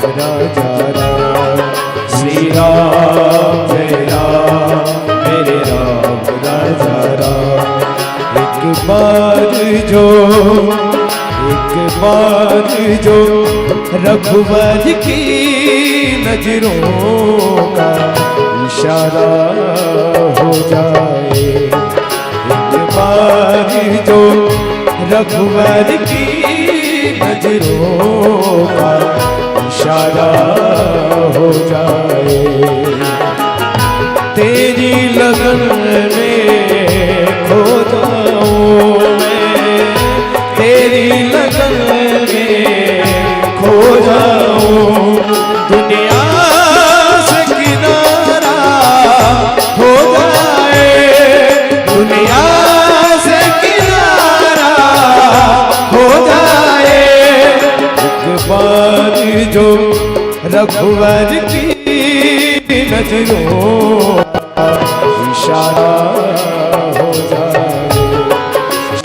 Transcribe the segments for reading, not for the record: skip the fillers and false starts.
राजा राम। श्री राम जय राम मेरे राम राजा राम। एक बार जो रघुवर की नजरों का इशारा हो जाए। एक बार जो रघुवर की नजरों का इशारा हो जाए। तेरी लगन में खो जाऊं मैं, तेरी लगन में खो जाऊं। दुनिया से किनारा हो जाए, दुनिया से किनारा हो जाए। एक बार जो रघुवर की नजरों इशारा हो जाए।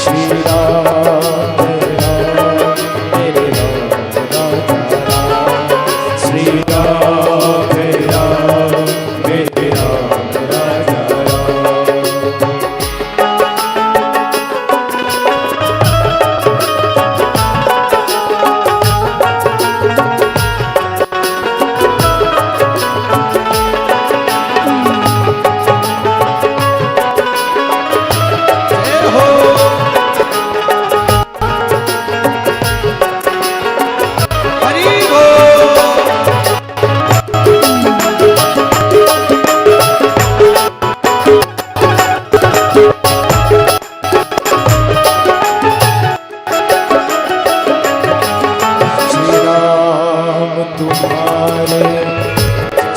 श्री राम मेरे राम राजा राम। श्री राम मेरे राम राजा राम।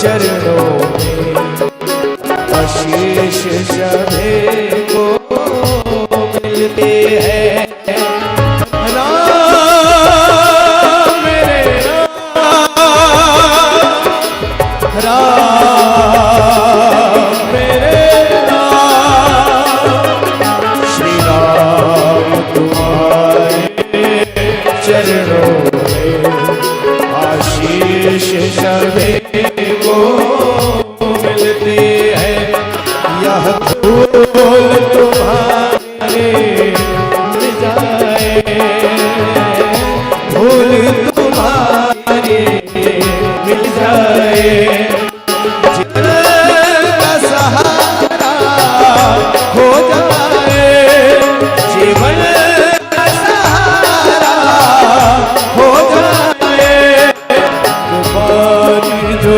चरणों में आशीष सभी को मिलते हैं। राम मेरे राम मेरे राम। श्री राम तुम्हारे चरणों में आशीष सभी को मिलते हैं। यह फूल तुम्हारे मिल जाए, फूल तुम्हारे मिल जाए। जीवन का सहारा हो जाए, जीवन का सहारा हो जाए। जो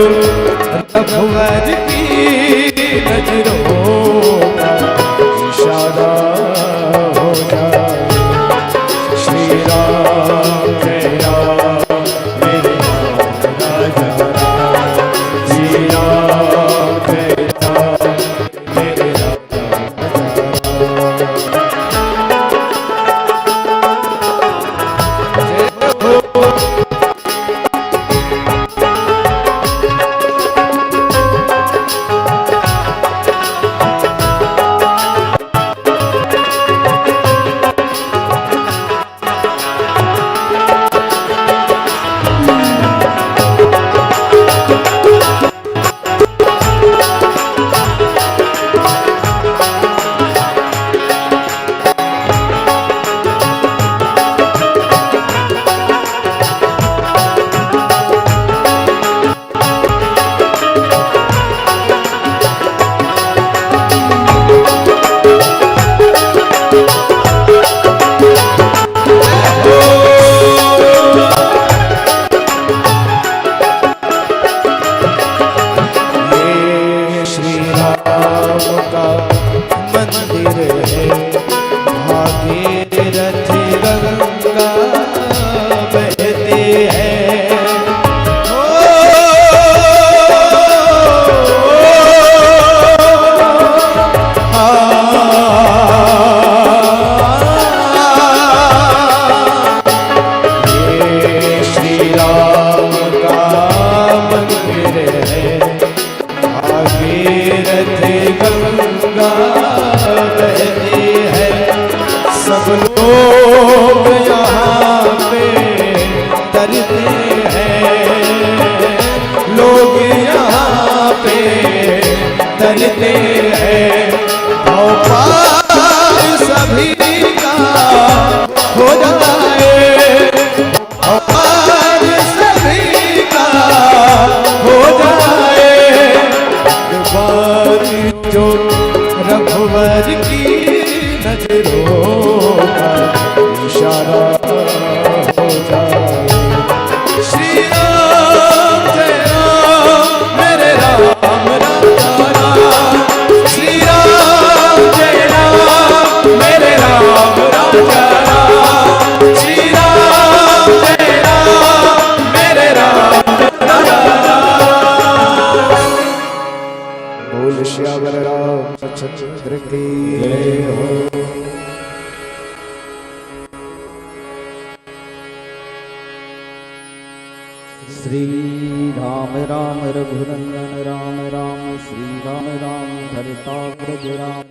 राम राम रघुनंदन राम राम श्री राम राम भरताग्रज राम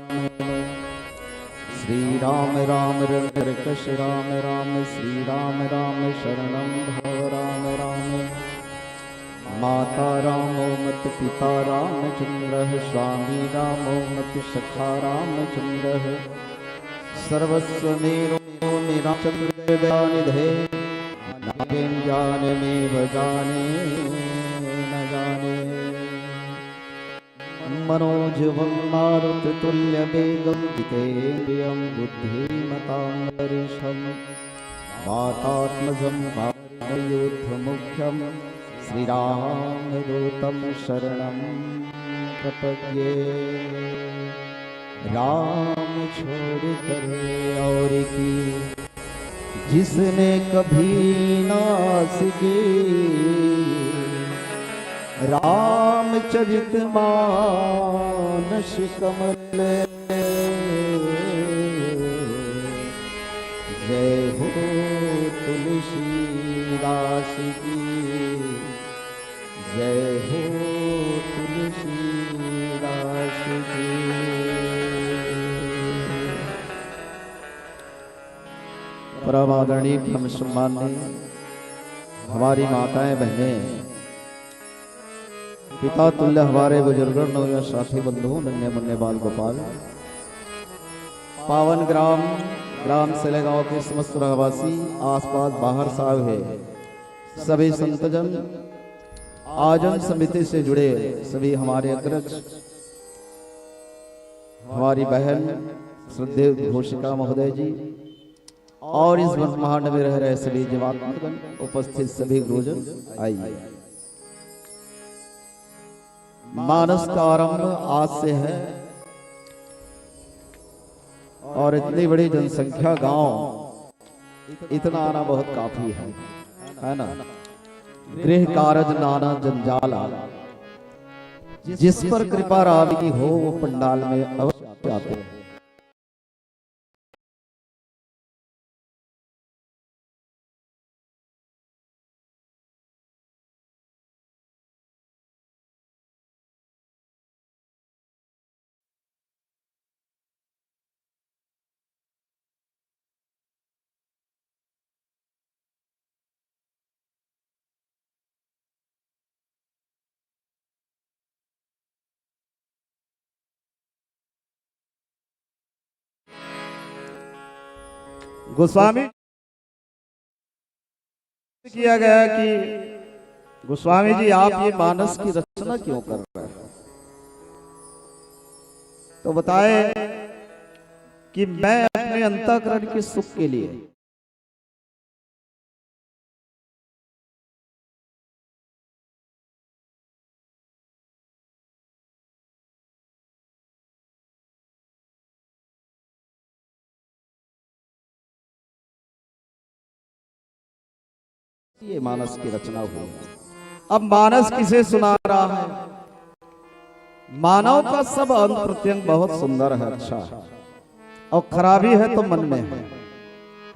श्री राम राम रघुकश राम राम श्री राम राम शरणं भव राम राम माता रामो मत पिता रामचंद्र स्वामी रामो मत सखा रामचंद्र सर्वस्व मेरो मेरा चंद्र दयानिधे नागेन जाने में जाने न जाने मनोजवं मारुत तुल्य वेगं जितेन्द्रियं बुद्धिमतां वरिष्ठं वातात्मजं वायुयुद्धमुख्यं श्रीरामदूतं शरणं प्रपद्ये। राम छोड़ कर और की जिसने कभी नास की रामचरित मानस कमल जय हो तुलसीदास की जय हो तुलसीदास की। परम आदरणीय परम सम्माननीय हमारी माताएं बहनें पिता तुल्य हमारे बुजुर्गों नौजवान साथी बंधुओं नन्हे मुन्ने बाल गोपाल पावन ग्राम सेलेगांव के समस्त रहवासी आसपास बाहर साहब है सभी संतजन आजम समिति से जुड़े सभी हमारे अग्रज हमारी बहन श्रद्धेय घोषिका महोदय जी और इस ब्रह्मांड में रह रहे सभी जीवात्मगण उपस्थित सभी गुरुजन आइए। मानस का आरंभ आज से है और इतनी बड़ी जनसंख्या गांव इतना आना बहुत काफी है ना। गृह कारज नाना जंजाल जिस पर कृपा राम की हो वो पंडाल में अवश्य आते हैं। गोस्वामी किया गया कि गोस्वामी जी आप ये मानस की रचना क्यों कर रहे हैं, तो बताए कि मैं अपने अंतःकरण के सुख के लिए ये मानस की रचना हुई। अब मानस किसे सुना रहा है? मानव का सब अंग प्रत्यंग बहुत सुंदर है, अच्छा है और खराबी है तो मन में है।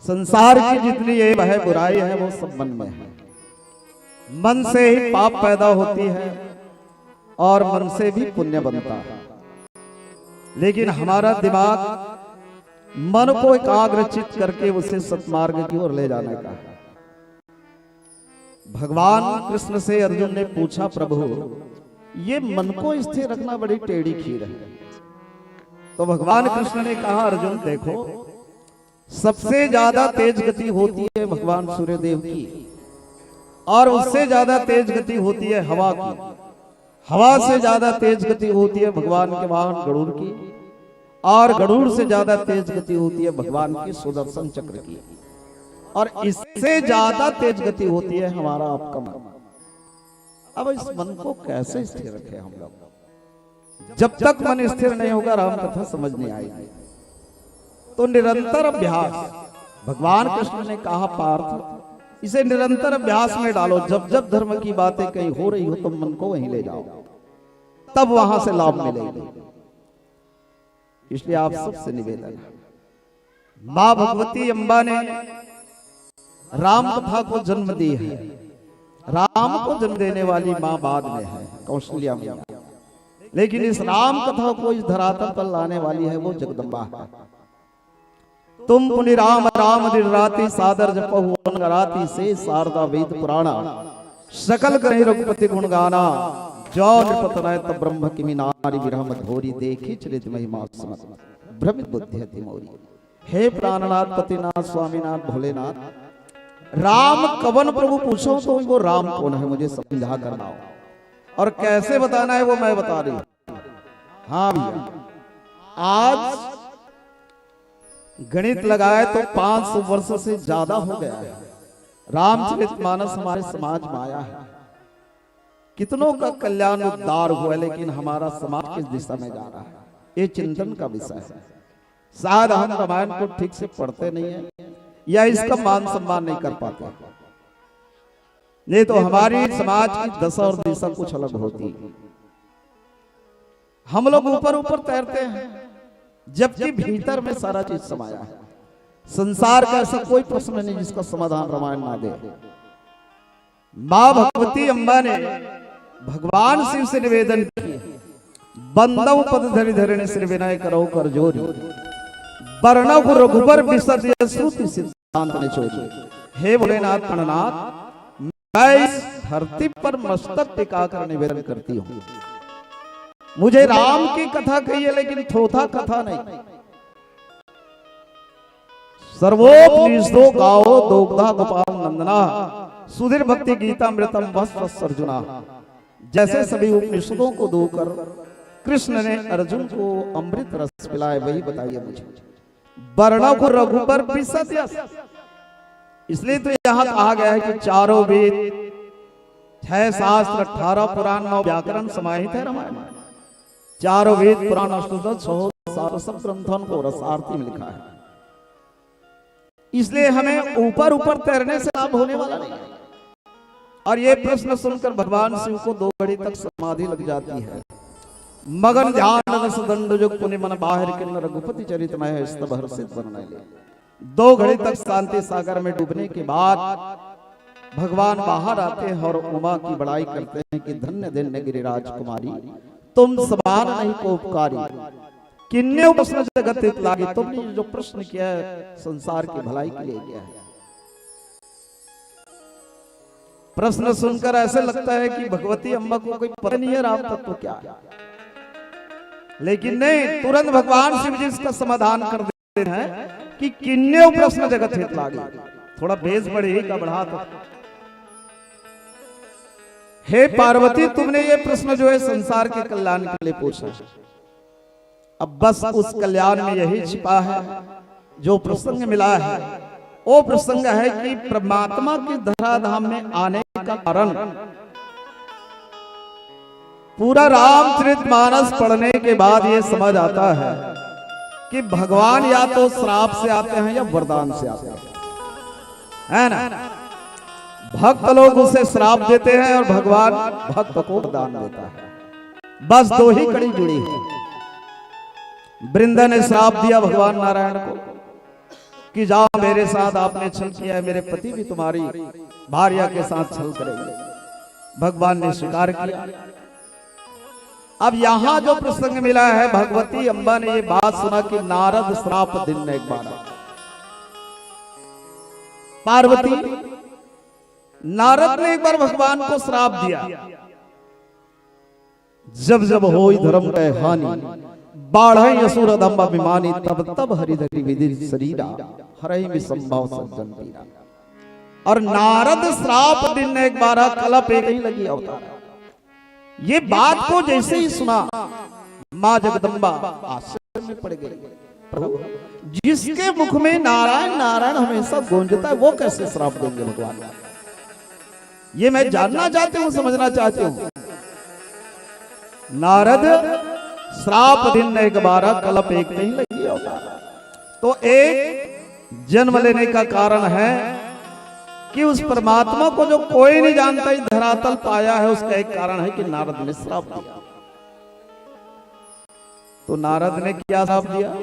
संसार की जितनी ये है बुराई है वो सब मन में है। मन से ही पाप पैदा होती है और मन से भी पुण्य बनता है। लेकिन हमारा दिमाग मन को एकाग्रचित करके उसे सत्मार्ग की ओर ले जाने का है। भगवान कृष्ण से अर्जुन ने पूछा, प्रभु ये मन को स्थिर रखना बड़ी टेढ़ी खीर है। तो भगवान कृष्ण ने कहा, अर्जुन देखो सबसे ज्यादा तेज गति होती है भगवान सूर्यदेव की और उससे ज्यादा तेज गति होती है हवा की। हवा से ज्यादा तेज गति होती है भगवान के वाहन गरुड़ की और गरुड़ से ज्यादा तेज गति होती है भगवान की सुदर्शन चक्र की और इससे ज्यादा तेज गति होती है हमारा आपका मन। अब इस मन को कैसे स्थिर रखें हम लोग? जब तक मन स्थिर नहीं होगा राम कथा समझ नहीं आएगी। तो निरंतर अभ्यास, भगवान कृष्ण ने कहा पार्थ इसे निरंतर अभ्यास में डालो। जब जब धर्म की बातें कहीं हो रही हो तो मन को वहीं ले जाओ, तब वहां से लाभ मिलेगा। इसलिए आप सबसे निवेदन है, मां भगवती अम्बा ने राम कथा को जन्म दी है राम को जन्म देने वाली मां बाद में है, कौशल्या मैया, लेकिन इस राम कथा को इस धरातल पर लाने वाली है वो जगदम्बा है। तुम पुनि राम राम दिन राति सादर जपहु राति से शारदा वेद पुराणा सकल करे रघुपति गुण गाना जो निपतनय तब ब्रह्म की नारी विरह मधोरी देखी चरित महिमा समत भ्रमित बुद्धि अति मोरी। हे प्राणनाथ पतिनाथ स्वामीनाथ भोलेनाथ, राम कवन प्रभु पूछो तो वो राम कौन है मुझे समझा करना हो, और कैसे बताना है वो मैं बता रही हूं। हाँ भैया, आज गणित लगाए तो 500 वर्ष से ज्यादा हो गया है। रामचरितमानस हमारे समाज में आया है, कितनों का कल्याण उद्धार हुआ, लेकिन हमारा समाज किस दिशा में जा रहा है ये चिंतन का विषय है। शायद हम रामायण को ठीक से पढ़ते नहीं है या इसका मान सम्मान नहीं कर पाते, नहीं तो हमारी समाज की दशा और दिशा कुछ अलग होती। हम लोग ऊपर ऊपर तैरते हैं, जबकि भीतर में सारा चीज समाया है। संसार का ऐसा कोई प्रश्न नहीं जिसका समाधान रामायण ना दे। मां भगवती अम्बा ने भगवान शिव से निवेदन किया, बंदव पद धरि धरने श्री विनय करो कर जोरी, वर्णव रघुबर विशद श्रुति सिद्धांत ने चोरी। हे भोलेनाथ गणनाथ, मैं इस धरती पर मस्तक टिकाकर निवेदन करती हूँ, मुझे राम की कथा कही है लेकिन थोथा कथा नहीं। सर्वोपनिषदो गाओ दोग्धा गोपाल नंदना, सुधीर भक्ति गीता मृतम वस्व अर्जुना। जैसे सभी उपनिषदों को दोकर कृष्ण ने अर्जुन को अमृत रस पिलाए, वही बताइए मुझे। वर्णव रघुबर विशद, इसलिए तो यहां कहा गया है कि चारों वेद, 6 शास्त्र, 18 पुराण, 9 व्याकरण समाहित है रामायण। चारों वेद पुराण अष्टदश सब ग्रंथों को रसार्थी में लिखा है। इसलिए हमें ऊपर ऊपर तैरने से लाभ होने वाला नहीं है। और ये प्रश्न सुनकर भगवान शिव को 2 घड़ी तक समाधि लग जाती है। मगन ध्यान रस दंड जुग पुनि मन बाहर किन्न रघुपति चरितमय स्तव हर्षित वर्णय ले। 2 घड़ी तक शांति सागर में डूबने के बाद भगवान बाहर आते हैं और उमा की बड़ाई करते हैं कि धन्य धन्य गिरिराज कुमारी, तुम समान नहीं को उपकारी, किन्ने प्रश्न जगत हित लागी। तुमने जो प्रश्न किया है संसार की भलाई के लिए किया है। प्रश्न सुनकर ऐसे लगता है कि भगवती अम्बा को कोई पता नहीं है राम तत्व क्या है, लेकिन नहीं, तुरंत भगवान शिव जी इसका समाधान कर देते हैं कि किन्ने प्रश्न जगत हित लागी। थोड़ा बेस बढ़े का बढ़ा तो, हे पार्वती, तुमने ये प्रश्न जो है संसार के कल्याण के लिए पूछा, अब बस उस कल्याण में यही छिपा है। जो प्रसंग मिला है वो प्रसंग है कि परमात्मा की धराधाम में आने का कारण पूरा रामचरितमानस पढ़ने के बाद ये समझ आता है कि भगवान या तो श्राप से आते हैं या वरदान से आते हैं, है ना। भक्त लोग उसे श्राप देते हैं और भगवान भक्त को वरदान देता है। बस 2 ही कड़ी जुड़ी है। वृंदा ने श्राप दिया भगवान नारायण को कि जाओ मेरे साथ आपने छल किया है, मेरे पति भी तुम्हारी भार्या के साथ छल करेंगे। भगवान ने स्वीकार किया। अब यहां जो प्रसंग मिला है, भगवती अम्बा ने ये बात सुना कि नारद श्राप दिन ने एक बार, पार्वती नारद ने एक बार भगवान को श्राप दिया, जब जब होई धर्म के हानि बाढ़ई असुर दम्ब अभिमानी, तब तब हरिधरि विधि शरीरा हरहि विसंभव सज्जन पीरा। और नारद श्राप दिन ने एक बार कलप एक ही लगी अवतार। ये बात को जैसे ही सुना मां जगदम्बा आश्चर्य में पड़ गई। प्रभु, जिसके मुख में नारायण नारायण हमेशा गूंजता है, वो कैसे श्राप देंगे भगवान? ये मैं जानना चाहती हूँ, समझना चाहती हूँ। नारद श्राप दिन एक बार कलप एक नहीं लगी अवतार। तो एक जन्म लेने का कारण है कि उस परमात्मा को जो कोई नहीं जानता ही धरातल पाया है, उसका एक कारण है कि नारद ने श्राप दिया। तो नारद ने क्या श्राप दिया?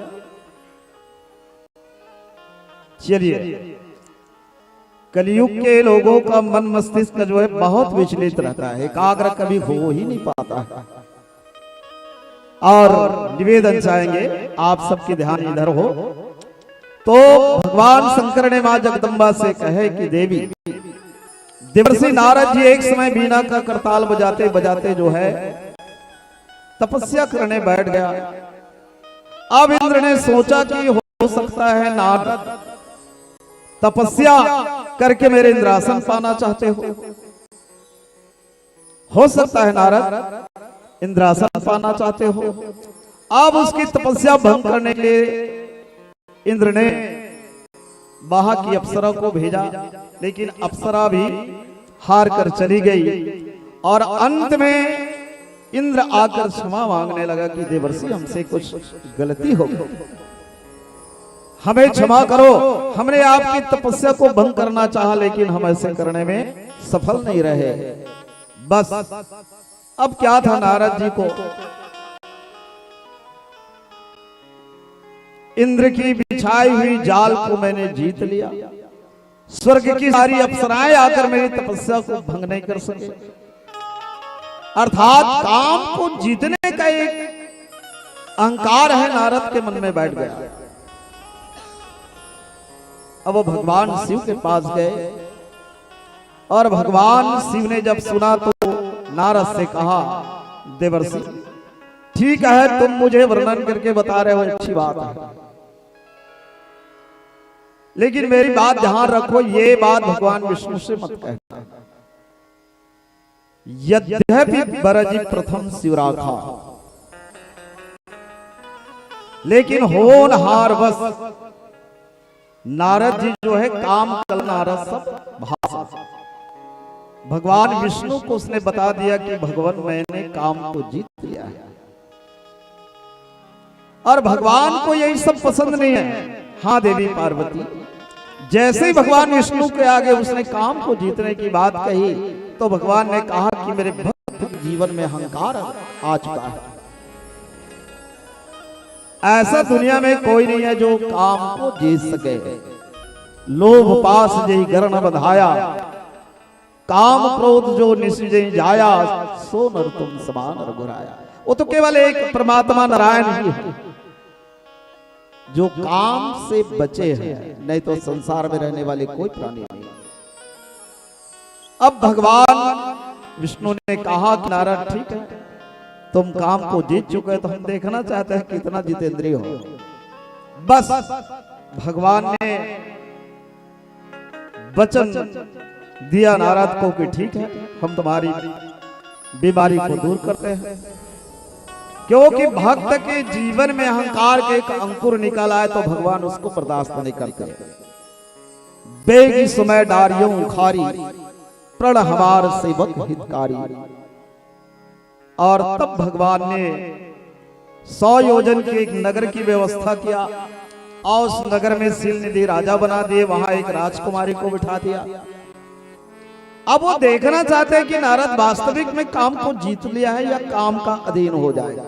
चलिए कलयुग के लोगों का मन मस्तिष्क जो है बहुत विचलित रहता है, एकाग्र कभी हो ही नहीं पाता है। और निवेदन चाहेंगे आप सबके ध्यान इधर हो। तो भगवान शंकर ने मां जगदम्बा से कहे कि देवी, देवर्षि नारद जी एक समय बीना का करताल बजाते बजाते जो है तपस्या करने बैठ गया। अब इंद्र ने सोचा कि हो सकता है नारद तपस्या करके मेरे इंद्रासन पाना चाहते हो सकता है नारद इंद्रासन पाना चाहते हो। अब उसकी तपस्या भंग करने के लिए इंद्र ने वहां की अप्सरा को भेजा, लेकिन अप्सरा भी हार कर चली गई। और अंत में इंद्र आकर क्षमा मांगने लगा कि देवर्षि हमसे कुछ गलती हो गई, हमें क्षमा करो, हमने आपकी तपस्या को भंग करना चाहा लेकिन हम ऐसे करने में सफल नहीं रहे। बस अब क्या था, नारद जी को इंद्र की बिछाई हुई जाल को मैंने जीत लिया, स्वर्ग की सारी अप्सराएं आकर मेरी तपस्या को भंग नहीं कर सके। अर्थात काम को जीतने का एक अहंकार है नारद के मन में बैठ गया। अब वो भगवान शिव के पास गए और भगवान शिव ने जब सुना तो नारद से कहा, देवर्षि ठीक है तुम मुझे वर्णन करके बता रहे हो, अच्छी बात है, लेकिन मेरी बात ध्यान रखो, ये बात भगवान विष्णु से मत कहना। यद्यपि बरजी प्रथम शिवराखा, लेकिन होनहार बस नारद जी जो है काम कल नारद सब भाषा। भगवान विष्णु को उसने बता दिया कि भगवान मैंने काम को जीत लिया है। और भगवान को यही सब पसंद नहीं है। हाँ देवी पार्वती, जैसे ही भगवान विष्णु के आगे उसने काम को जीतने की बात कही तो भगवान ने कहा कि मेरे भक्त जीवन में अहंकार आ चुका है। ऐसा दुनिया में कोई नहीं है जो काम को जीत सके। लोभ पास जही गरण बधाया, काम क्रोध जो निश्चय जाया, सो नर तुम समान रघुराया। वो तो केवल एक परमात्मा नारायण ही है जो काम से बचे हैं, नहीं तो संसार में रहने वाले कोई प्राणी नहीं। अब भगवान विष्णु ने कहा कि नारद ठीक है, तुम काम को जीत चुके तो हम देखना चाहते हैं कितना जितेंद्रिय हो। बस भगवान ने वचन दिया नारद को कि ठीक है हम तुम्हारी बीमारी को दूर करते हैं, क्योंकि भक्त के जीवन में अहंकार के एक अंकुर निकला है तो भगवान उसको बर्दाश्त नहीं करते। बेगी समय डारियों उखारी, प्रण हमार सेवक हितकारी। और तब भगवान ने 100 योजन के एक नगर की व्यवस्था किया और उस नगर में शीलनिधि राजा बना दिए, वहां एक राजकुमारी को बिठा दिया। अब वो देखना चाहते हैं कि नारद वास्तविक में काम को जीत लिया है या काम का अधीन हो जाएगा।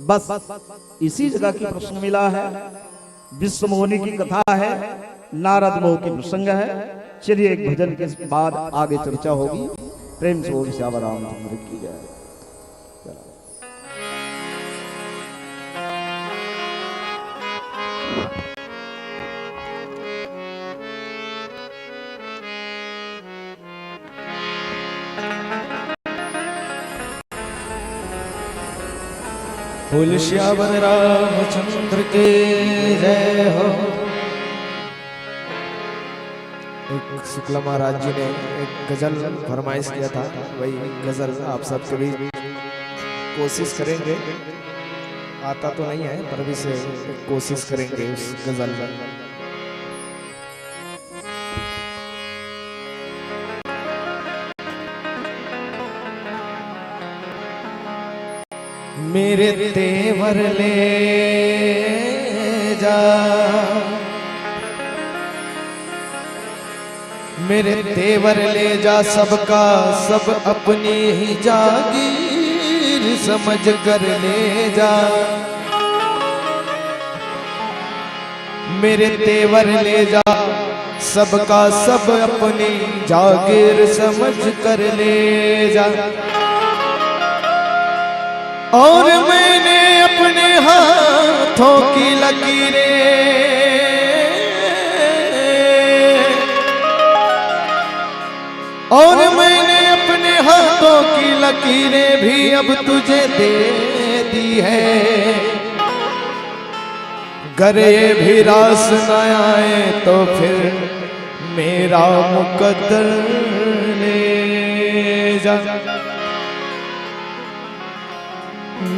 बस इसी जगह की प्रश्न मिला है। विश्व मोहिनी की कथा है, नारद मोह की प्रसंग है। चलिए एक भजन के बाद आगे चर्चा होगी। प्रेम से ओम श्याम रामचंद्र की जय। बोल श्यावर रामचंद्र के जय हो। एक शुक्ला महाराज जी ने एक गजल फरमाइश किया था, वही गजल आप सबके भी कोशिश करेंगे। आता तो नहीं है पर भी से कोशिश करेंगे उस गजल में। मेरे तेवर ले जा, मेरे तेवर ले जा, सबका सब अपनी ही जागीर समझ कर ले जा। मेरे तेवर ले जा, सबका सब अपनी जागीर समझ कर ले जा। और मैंने अपने हाथों की लकीरें और मैंने अपने हाथों की लकीरें भी अब तुझे दे दी है। गर ये भी रास न आए तो फिर मेरा मुकद्दर ले जा।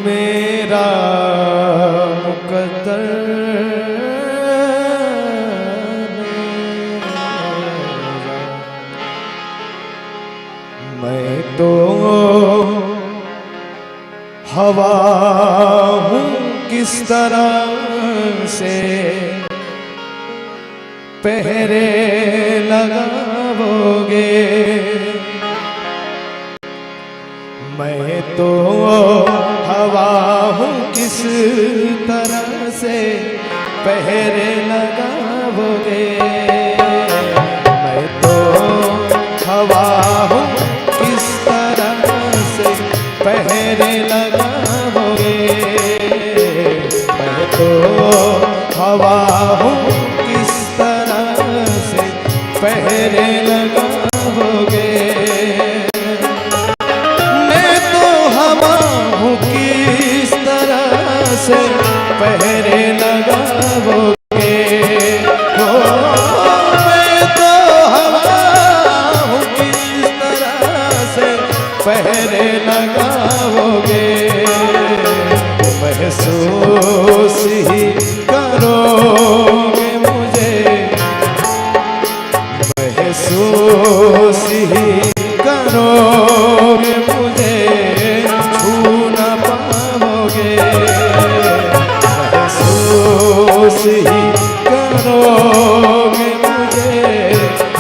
मेरा मुकद्दर ले जा। मैं तो हवा हूँ किस तरह से पहरे लगाओगे। मैं तो हवा हूँ किस तरह से पहरे लगाओगे। मैं तो हवा हूँ किस तरह से पहरे लगाओगे। मैं तो हवा हूँ किस तरह से पहरे लगाओगे। किस तरह से पहरे लगाओगे। हो मैं तो हवा हूँ किस तरह से पहरे लगाओगे। महसूस ही करोगे मुझे। महसूस ही करोगे मुझे। महसूस ही करोगे मुझे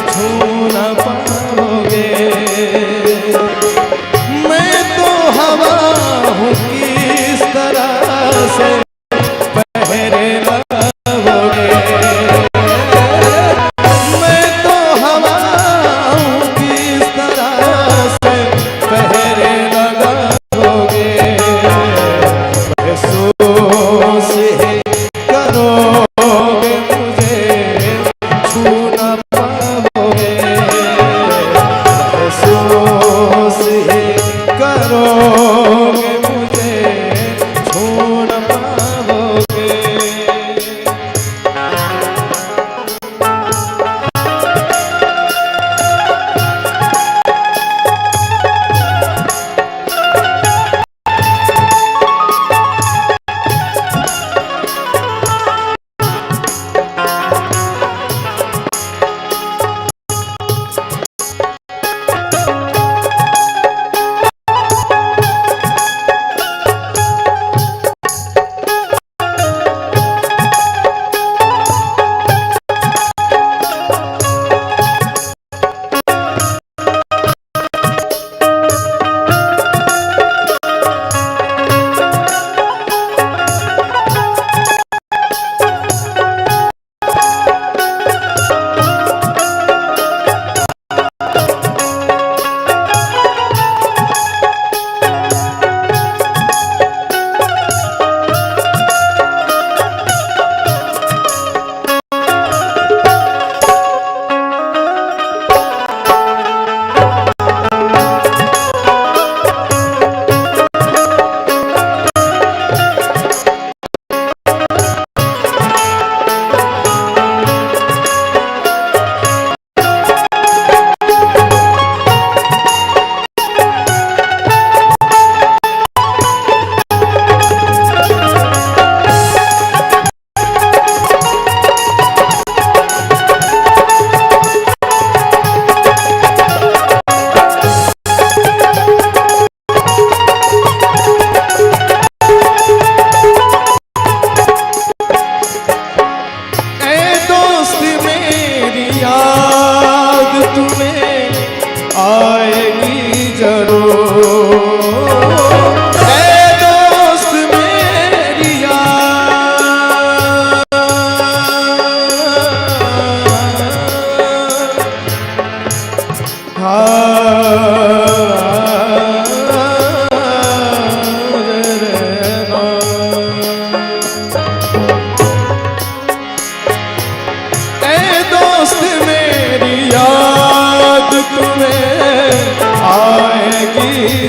छू न पाओगे। मैं तो हवा हूँ किस तरह से पहरे लगाओगे। मैं तो हवा हूँ किस तरह से पहरे लगाओगे। महसूस ही करोगे मुझे छू न पाओगे। महसूस ही करोगे मुझे छू न पाओगे।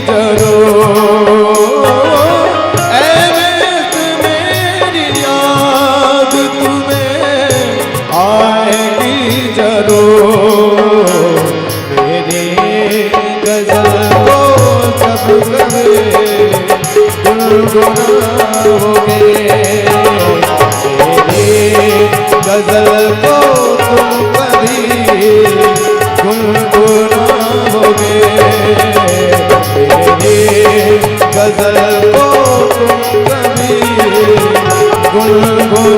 जरूर, ऐ वक्त मेरी याद तुम्हें आएगी जरूर। मेरी गजल को जब कभी गुनगुनाओगे, मेरी गजल को तुम कभी गुनगुनाओगे, मेरी गजल को तुम कभी गुनगुनाओगे।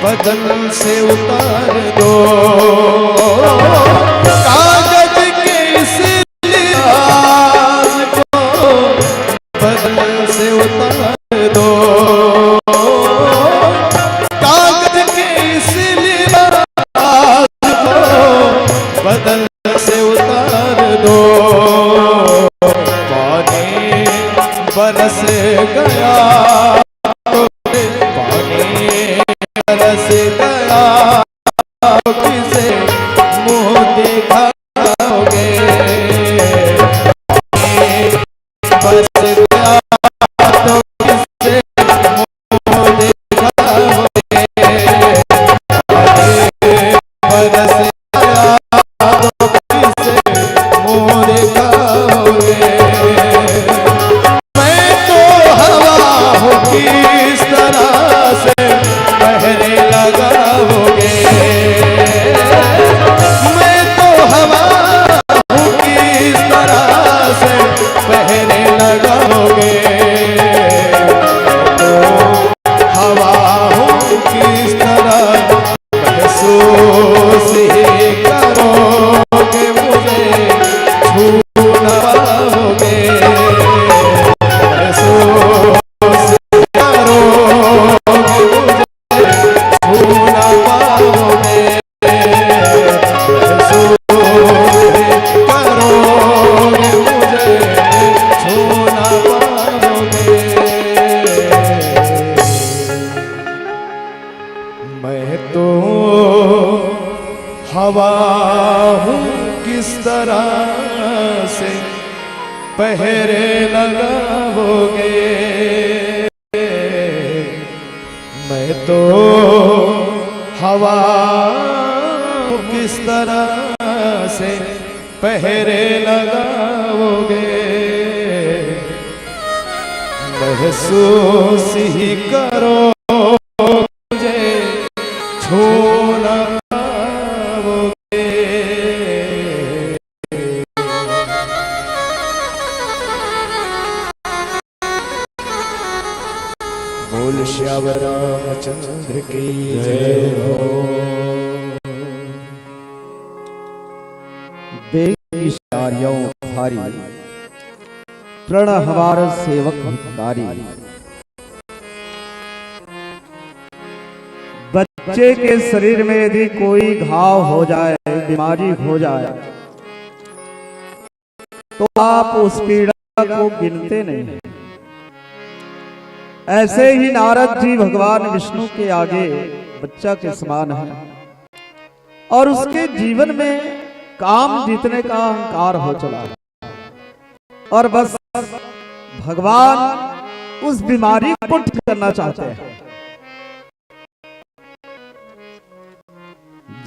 बदन से उतार दो, कागज के इस लिबास को बदन से उतार दो, कागज के इस लिबास को बदन से उतार दो। पानी बरस गया बरस गया किसे मुँह दिखाओगे, बरस गया तो किसे मुँह दिखाओगे, बरस गया तो किसे मुँह दिखाओगे। मैं तो हवा हूँ किस तरह से पहरे लगाओगे, मैं तो हवा हूँ किस तरह से पहरे लगाओगे, तो हवा हूँ किस तरह महसूस ही करोगे, मुझे छू ना पाओगे, महसूस करोगे हवा हूँ किस तरह से पहरे लगाओगे, मैं तो हवा हूँ किस तरह से पहरे लगाओगे, महसूस ही करो मुझे छू ना पाओगे। बोल श्याम रामचंद्र की जय हो। देशारियों भारी प्रण हमार सेवक भिखारी, बच्चे के शरीर में यदि कोई घाव हो जाए, बीमारी हो जाए, तो आप उस पीड़ा को गिनते नहीं। ऐसे ही नारद जी भगवान विष्णु के आगे बच्चा के समान है और उसके जीवन में काम जीतने का अहंकार हो चला है और बस भगवान उस बीमारी को ठीक करना चाहते हैं।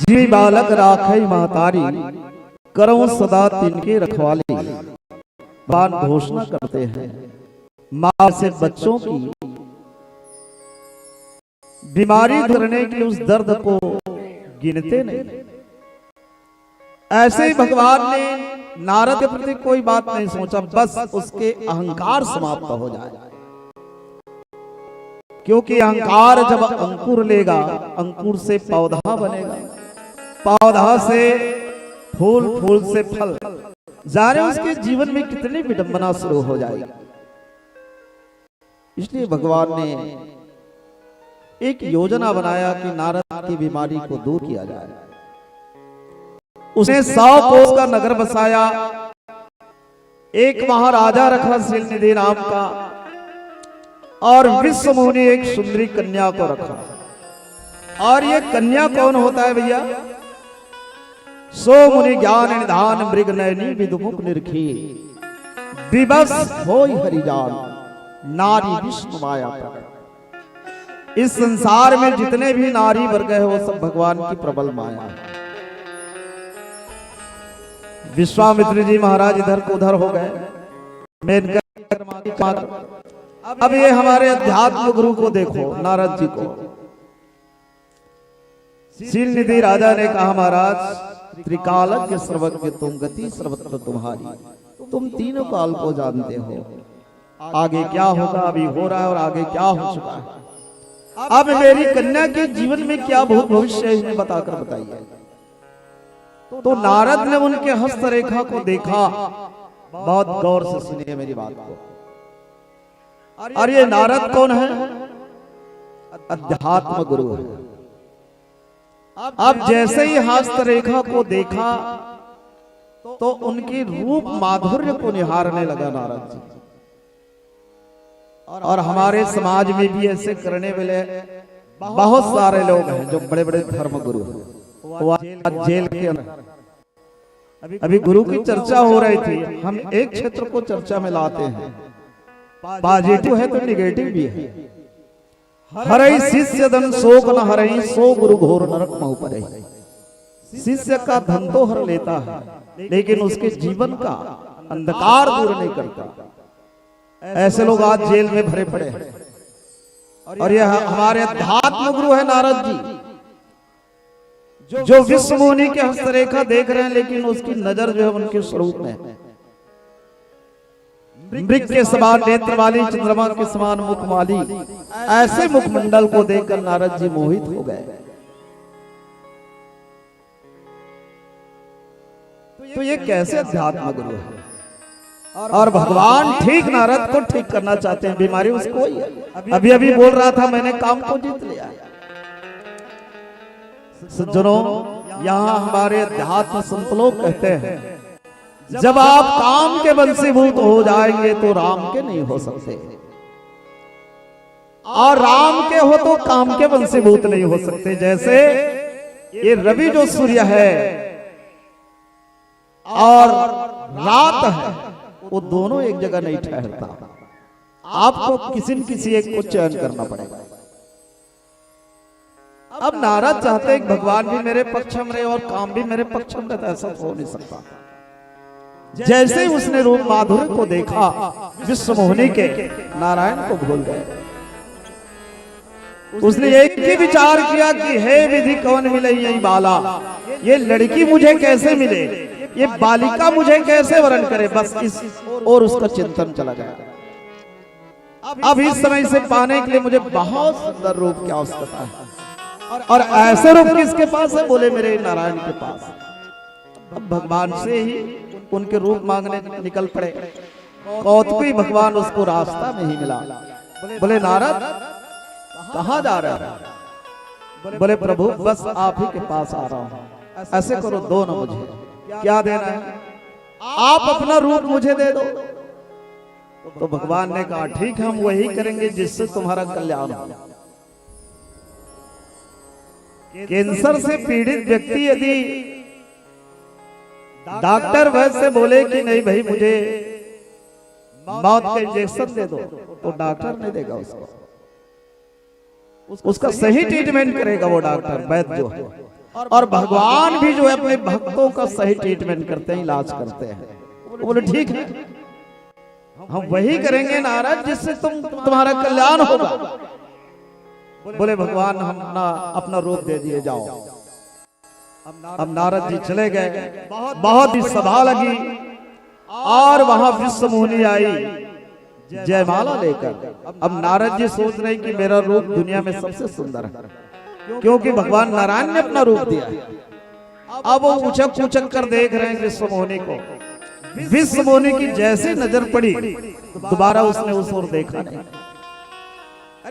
जी बालक राखई महतारी, करऊं सदा तिनके रखवाली। भगवान घोषणा करते हैं मां से बच्चों की बीमारी करने के लिए उस दर्द को गिनते नहीं। ऐसे ही भगवान ने नारद के प्रति कोई बात नहीं सोचा, बस उसके अहंकार समाप्त हो जाए। क्योंकि अहंकार जब अंकुर लेगा, अंकुर से पौधा बनेगा, पौधा से फूल, फूल से फल, जाने उसके जीवन में कितनी विडंबना शुरू हो जाएगी। इसलिए भगवान ने एक योजना बनाया कि नारद की बीमारी को दूर किया जाए। उसने 100 कोस का नगर बसाया, एक महाराजा रखा शीलनिधि नाम का, और विश्व मुनि एक सुंदरी कन्या को रखा। और ये कन्या कौन होता है भैया? सो मुनि ज्ञान निधान मृग नयनी विदुमुख निरखी, दिवस होई हरिजान नारी विष्णु माया प्रकट। इस संसार में जितने भी नारी वर्ग है वो सब भगवान की प्रबल माया है। विश्वामित्र जी महाराज इधर को उधर हो गए। अब ये हमारे अध्यात्म गुरु को देखो, नारद जी को। शीलनिधि राजा ने कहा, महाराज त्रिकालज्ञ सर्वज्ञ तुम, गति सर्वत्र तुम्हारी, तुम तीनों काल को जानते हो। आगे क्या होगा, अभी हो रहा है, और आगे क्या हो चुका है। अब मेरी कन्या के जीवन में क्या भूत भविष्य है, इन्हें बताकर बताइए। तो नारद ने उनके हस्तरेखा को देखा। बहुत गौर से सुनिए मेरी बात को। और ये नारद कौन है? अध्यात्म गुरु है। अब जैसे ही हस्तरेखा को देखा तो उनकी रूप माधुर्य को निहारने लगा नारद जी। और हमारे समाज में भी ऐसे करने वाले बहुत सारे लोग हैं जो बड़े बड़े धर्म गुरु हैं। वो आज जेल के अंदर। अभी गुरु की चर्चा हो रही थी। हम एक क्षेत्र को चर्चा में लाते हैं, पॉजिटिव है तो निगेटिव भी है। हरई शिष्य धन शोक न हरई, सो गुरु घोर नरक महु परई। शिष्य का धन तो हर लेता है, लेकिन उसके जीवन का अंधकार दूर नहीं करता। ऐसे लोग आज जेल में भरे पड़े हैं। और यह हमारे अध्यात्म गुरु है नारद जी, जो विश्व मुनि के हस्तरेखा देख रहे हैं, लेकिन उसकी नजर जो है उनके स्वरूप में है। मृग के समान नेत्र वाली, चंद्रमा के समान मुख वाली, ऐसे मुखमंडल को देखकर नारद जी मोहित हो गए। तो ये कैसे अध्यात्म गुरु है? और भगवान ठीक नारद को ठीक करना चाहते हैं। बीमारी उसको ही है। अभी अभी बोल रहा था, मैंने काम को जीत लिया। सज्जनों, यहाँ हमारे अध्यात्म संत लोग कहते हैं, जब आप काम के वंशीभूत हो जाएंगे तो राम के नहीं हो सकते, और राम के हो तो काम के वंशीभूत नहीं हो सकते। जैसे ये रवि जो सूर्य है और रात है, वो दोनों एक जगह नहीं ठहरता। आपको किसी न किसी एक को चयन करना पड़ेगा। अब नारद चाहते हैं भगवान भी मेरे पक्ष में रहे और काम भी मेरे पक्ष में रहे। ऐसा हो नहीं सकता। जैसे ही उसने रूप माधुर्य को देखा, विश्व मोहिनी के, नारायण को भूल गए। उसने एक ही विचार किया कि हे विधि कौन मिले यही बाला, ये लड़की मुझे कैसे मिले, ये बालिका मुझे कैसे वरण करे, बस इस और उसका चिंतन चला गया। अब इस समय से पाने के लिए मुझे बहुत सुंदर रूप की आवश्यकता है। और ऐसे रूप किसके पास है? बोले मेरे नारायण के पास। अब भगवान से ही उनके रूप मांगने निकल पड़े। कौतुकी भगवान उसको रास्ता में ही मिला। बोले नारद कहाँ जा रहे हैं? बोले प्रभु बस आप ही के पास आ रहा हूँ। ऐसे करो, दो ना मुझे। क्या देना है? आप अपना रूप मुझे दे दो। तो भगवान ने कहा ठीक है, हम वही करेंगे जिससे तुम्हारा कल्याण हो। कैंसर से पीड़ित व्यक्ति यदि डॉक्टर वैसे बोले कि नहीं भाई मुझे मौत का इंजेक्शन दे दो, तो डॉक्टर नहीं देगा उसको। उसका सही ट्रीटमेंट करेगा वो डॉक्टर, वैद्य जो है। और भगवान भी जो है अपने भक्तों का सही ट्रीटमेंट करते हैं, इलाज करते हैं। वो बोले ठीक है, हम वही करेंगे नारद जिससे तुम्हारा कल्याण होगा। बोले भगवान हम अपना रूप दे दिए, जाओ। अब नारद जी चले गए। बहुत ही सभा लगी और वहां विश्व मुनि आई जयमाला लेकर। अब नारद जी सोच रहे कि मेरा रूप दुनिया में सबसे सुंदर है, क्योंकि भगवान नारायण ने अपना रूप दिया। अब वो उचक उचक कर देख रहे हैं विश्व मुनि को। विश्व मुनि की जैसे नजर पड़ी दोबारा उसने उस ओर देखा नहीं।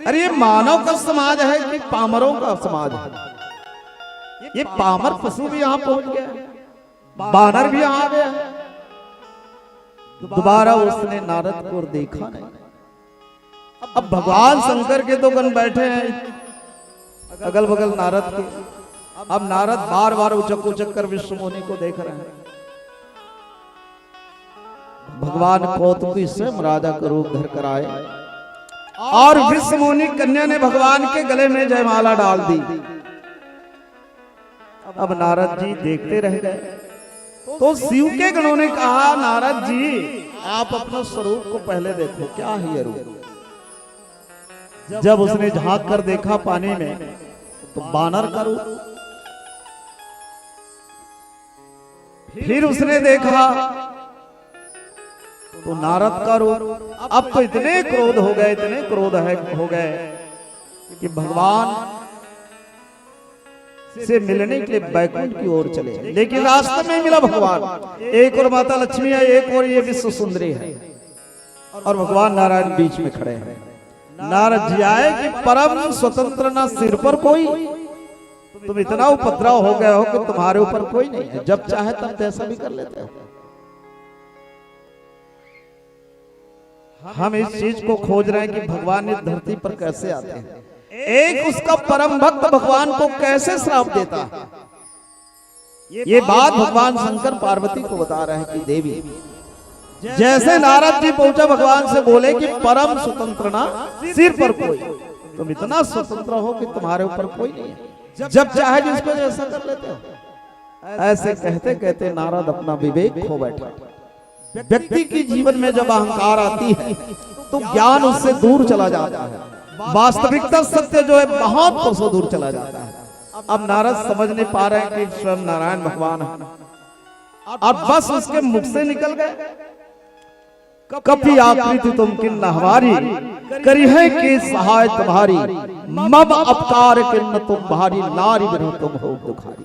अरे ये मानव का समाज है कि पामरों का समाज है? ये पामर पशु भी यहाँ पहुंच गया, बानर भी यहाँ आ गया। दोबारा उसने नारद को देखा नहीं। अब भगवान शंकर के तो गण बैठे हैं अगल बगल नारद के। अब नारद बार बार उचक उचक कर विश्व मुनि को देख रहे हैं। भगवान कौतुकी स्वयं राजा का रूप धर कर आए और विश्व मुनि कन्या ने भगवान के गले में जयमाला डाल दी। अब नारद जी देखते रह गए। तो शिव के गणों ने कहा नारद जी आप अपना स्वरूप को पहले देखो, क्या है ये रूप। जब उसने झांक कर देखा पानी में तो बानर का रूप। फिर उसने देखा तो नारद का रूप। अब तो इतने क्रोध हो गए, इतने क्रोध हो गए कि भगवान से मिलने के लिए बैकुंठ की ओर चले। लेकिन रास्ते में मिला भगवान। एक और माता लक्ष्मी है, एक और ये विश्व सुंदरी है और भगवान नारायण बीच में खड़े हैं। नारद जी आए कि परम स्वतंत्र ना सिर पर कोई, तुम इतना उपद्रव हो गए हो कि तुम्हारे ऊपर कोई नहीं है, जब चाहे तब जैसा भी कर लेते हो। हम इस चीज को खोज रहे हैं कि भगवान इस धरती पर कैसे आते हैं। एक उसका परम भक्त भगवान को कैसे श्राप देता है, ये बात भगवान शंकर पार्वती को बता रहे हैं कि देवी जैसे नारद जी पहुंचा भगवान से बोले कि परम स्वतंत्र ना सिर पर कोई, तुम इतना स्वतंत्र हो कि तुम्हारे ऊपर कोई नहीं है, जब चाहे जिसको जैसा कर लेते हो। ऐसे कहते कहते नारद अपना विवेक खो बैठा। व्यक्ति की जीवन में जब अहंकार आती है तो ज्ञान उससे दूर चला जाता है। वास्तविकता सत्य जो है बहुत कोसों दूर चला जाता है। अब नारद समझ नहीं पा रहे हैं कि स्वयं नारायण भगवान है। अब बस उसके मुख से निकल गए कपि आकृति तुम किन्न हमारी, करी है कि सहाय तुम्हारी, मब अपकार किन्न तुम भारी, नारी बिरह तुम हो दुखारी।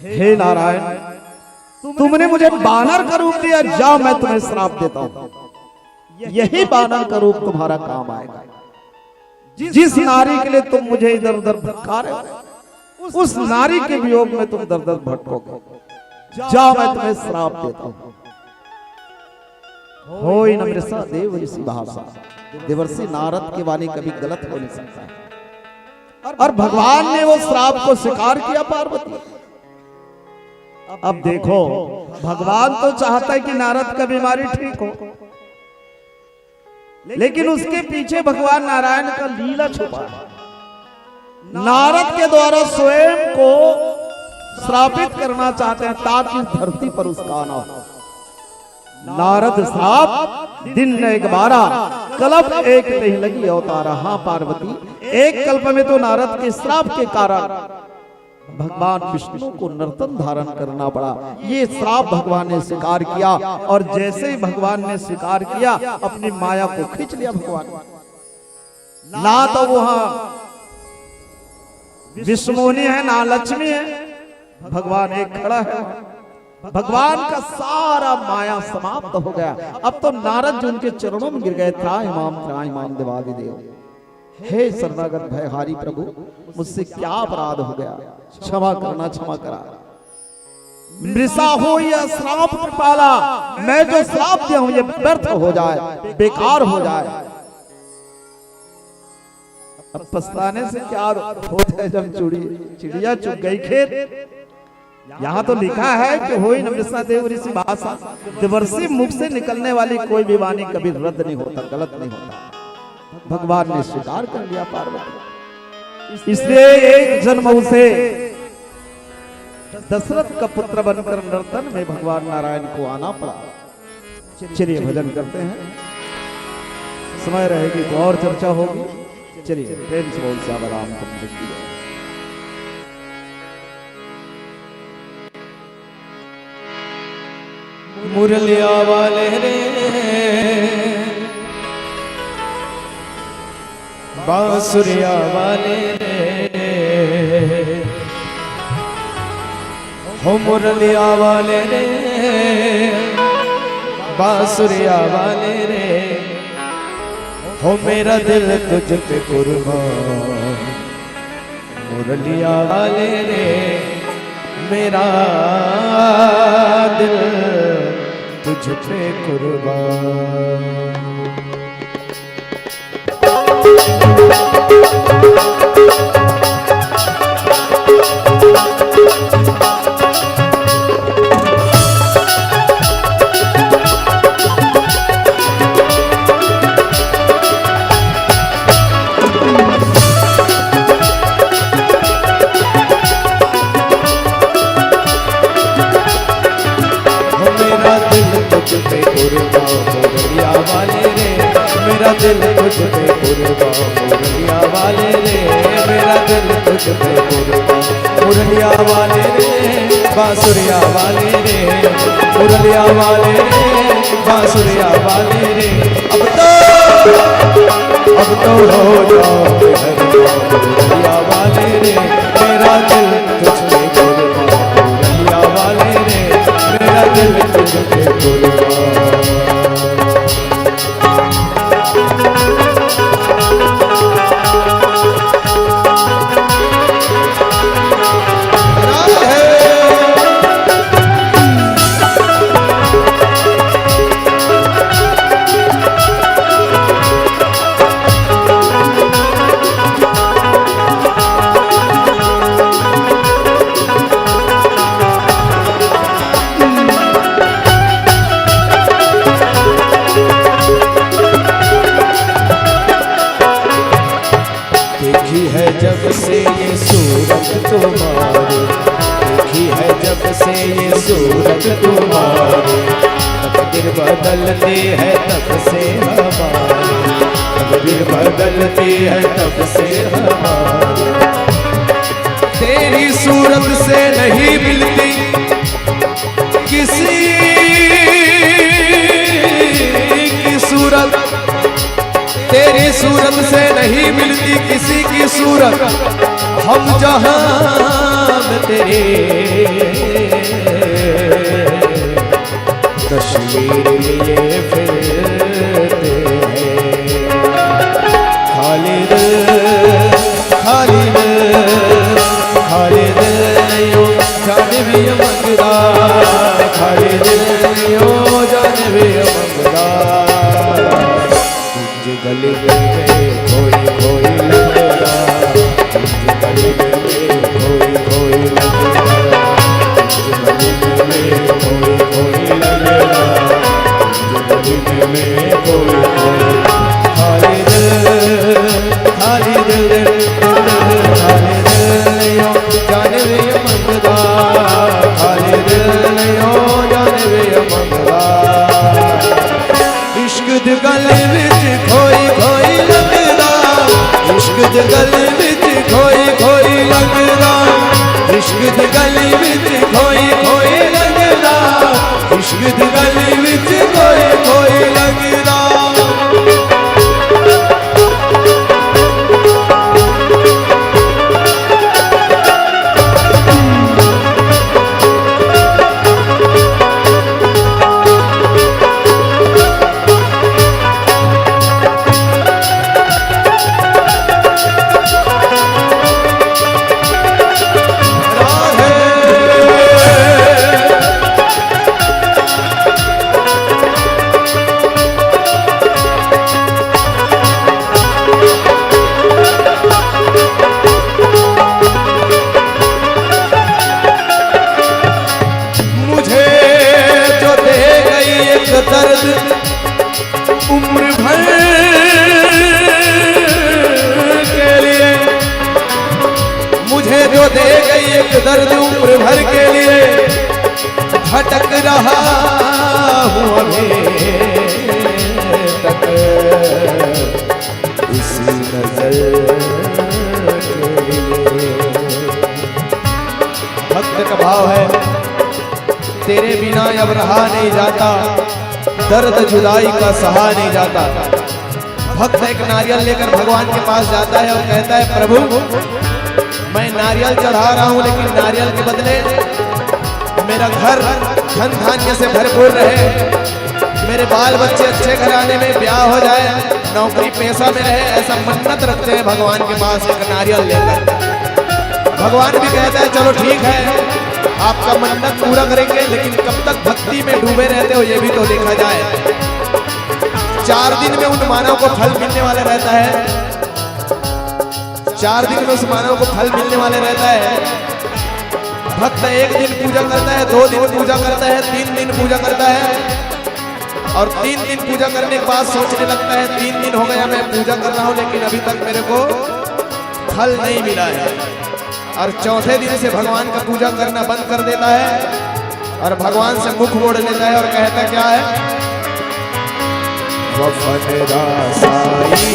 हे नारायण तुमने मुझे बानर का रूप दिया, जाओ मैं तुम्हें श्राप देता हूं। यही बानर का रूप तुम्हारा काम आएगा। जिस नारी के लिए तुम मुझे इधर उधर भटका रहे हो, उस नारी के वियोग में तुम दर दर भटकोगे। जाओ मैं तुम्हें श्राप देता हूं। होई न मृषा देव ऋषि भाषा, देवर्षि नारद की वाणी कभी गलत हो नहीं सकता। और भगवान ने वो श्राप को स्वीकार किया पार्वती। अब देखो भगवान तो चाहता है कि नारद का बीमारी ठीक हो, लेकिन उसके पीछे भगवान नारायण का लीला छुपा है। नारद के द्वारा स्वयं को श्रापित करना चाहते हैं ताकि धरती पर उसका आना हो। नारद श्राप दिन ने 12 कल्प एक नहीं लगी अवतारा। हाँ पार्वती, एक कल्प में तो नारद के श्राप के कारण भगवान विष्णु को नर्तन धारण करना पड़ा। ये श्राप भगवान ने स्वीकार किया और जैसे ही भगवान ने स्वीकार किया अपनी माया को खींच लिया भगवान। ना तो वहां विष्णु मुनि है ना लक्ष्मी है, भगवान एक खड़ा है। भगवान का सारा माया समाप्त हो गया। अब तो नारद जी उनके चरणों में गिर गए। त्राहिमाम देवादिदेव, हे शरणागत भयहारी प्रभु, मुझसे क्या अपराध हो गया, क्षमा करना, क्षमा करा। मृषा हो या श्राप कृपाला, मैं जो श्राप दिया हूं ये व्यर्थ हो जाए, बेकार हो जाए। अब पछताने से क्या होता है जब चिड़िया चुग गई खेत। यहाँ तो लिखा है कि होई न मृषा देव ऋषि भाषा, देवर्षि मुख से निकलने वाली कोई भी वाणी कभी रद्द नहीं होता, गलत नहीं होता। भगवान ने स्वीकार कर लिया पार्वती। इसलिए एक जन्म उसे दशरथ का पुत्र बनकर नर्तन में भगवान नारायण को आना पड़ा। चलिए भजन करते हैं, समय रहेगी तो और चर्चा होगी। चलिए प्रेम से बोल श्याम राम चंद्र। मुरलिया वाले रे बांसुरिया वाले रे, हो मुरलिया वाले रे बांसुरिया वाले रे, हो मेरा दिल तुझ पे कुर्बान। मुरलिया वाले रे मेरा दिल तुझ पे कुर्बान। मुरलिया वाले रे मेरा दिल तुझ पे कुर्बान। मुरलिया वाले रे मेरा दिल तुझ पे कुर्बान। मुरलिया वाले रे बांसुरिया वाले रे, मुरलिया वाले रे बांसुरिया वाले रे, अब तो हो जाओ मुरलिया वाले रे मेरा दिल तुझ पे कुर्बान। मुरलिया वाले रे मेरा दिल तुझ पे कुर्बान। जब से ये सूरत तुम्हारी, देखी है जब से ये सूरत तुम्हारी, तकदीर बदलती है तब से हमारी, तकदीर बदलती है तब से हमारी। तेरी सूरत से नहीं मिलती किसी की सूरत, तेरी सूरत से नहीं मिलती किसी की सूरत, हम जहां में तेरे तस्वीर लिए फिरते हैं। खालिद खालिद खालिद यो जानवी मंगदा, खालिद यो जानवी मंगदा। गली में कोई कोई लगेगा, गली में कोई कोई लगेगा, गली में कोई कोई लगेगा, गली में कोई कोई। खालिद खालिद खालिद यो जानवी मंगदा, खालिद यो जानवी मंगदा। इश्क दी गली विच खोई खोई लगदा, इश्क दी गली विच खोई खोई लगदा, इश्क दी गली विच खोई खोई लगदा, इश्क दी गली विच खोई खोई लगदा। जो दे गई एक दर्द उम्र भर के लिए, भटक रहा हूँ अभी तक इसी नजर के लिए। भक्त का भाव है, तेरे बिना अब रहा नहीं जाता, दर्द जुदाई का सहा नहीं जाता। भक्त एक नारियल लेकर भगवान के पास जाता है और कहता है, प्रभु मैं नारियल चढ़ा रहा हूं, लेकिन नारियल के बदले मेरा घर धन धान्य से भरपूर रहे, मेरे बाल बच्चे अच्छे घराने में ब्याह हो जाए, नौकरी पेशा में रहे, ऐसा मन्नत रखते हैं भगवान के पास एक नारियल लेकर। भगवान भी कहता है चलो ठीक है, आपका मन्नत पूरा करेंगे, लेकिन कब तक भक्ति में डूबे रहते हो ये भी तो देखा जाए। 4 दिन में उन मानव को फल मिलने वाला रहता है, 4 दिन में उस मानव को फल मिलने वाले रहता है। भक्त 1 दिन पूजा करता है, 2 दिन पूजा करता है, 3 दिन पूजा करता है, और 3 दिन पूजा करने के बाद सोचने लगता है 3 दिन हो गया मैं पूजा कर रहा हूं, लेकिन अभी तक मेरे को फल नहीं मिला है। और 4थे दिन से भगवान का पूजा करना बंद कर देता है और भगवान से मुख मोड़ लेता है और कहता क्या है, वफन रासाई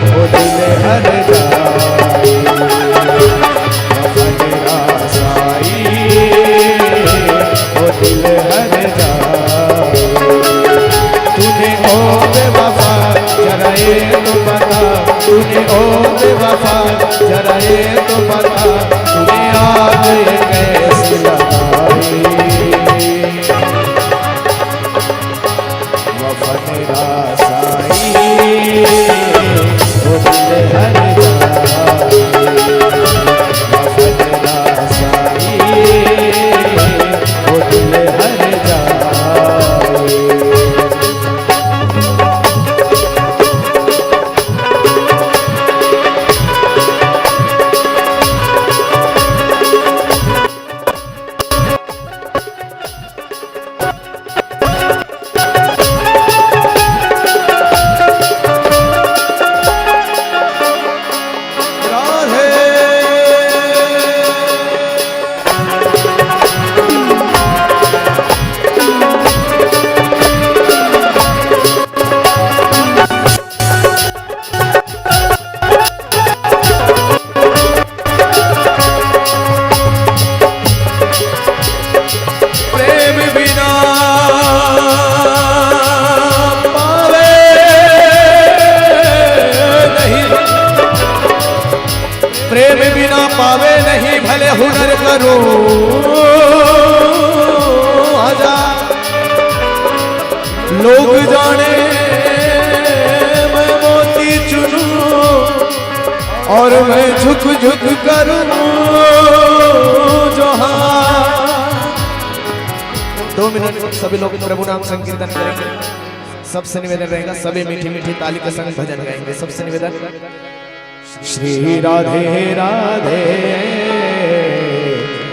ओ दिल हर जाई, वफन रासाई ओ दिल हर जाई। तूने ओ बेवफा जरा ये तो बता, तूने ओ बेवफा जरा ये तो बता, तूने आग ये कैसे लगाई। वफन रासाई ओ दिल हर जाई, वफन रासाई ओ दिल हर जाई। प्रेम बिना पावे नहीं भले हुनर करो हजार, लोग जाने मैं मोती चुनूं और मैं झुक झुक करूं जो हार। 2 मिनट सभी लोग प्रभु नाम संकीर्तन करेंगे। सबसे निवेदन रहेगा सभी मीठी मीठी ताली के संग भजन गाएंगे। सबसे निवेदन, श्री राधे राधे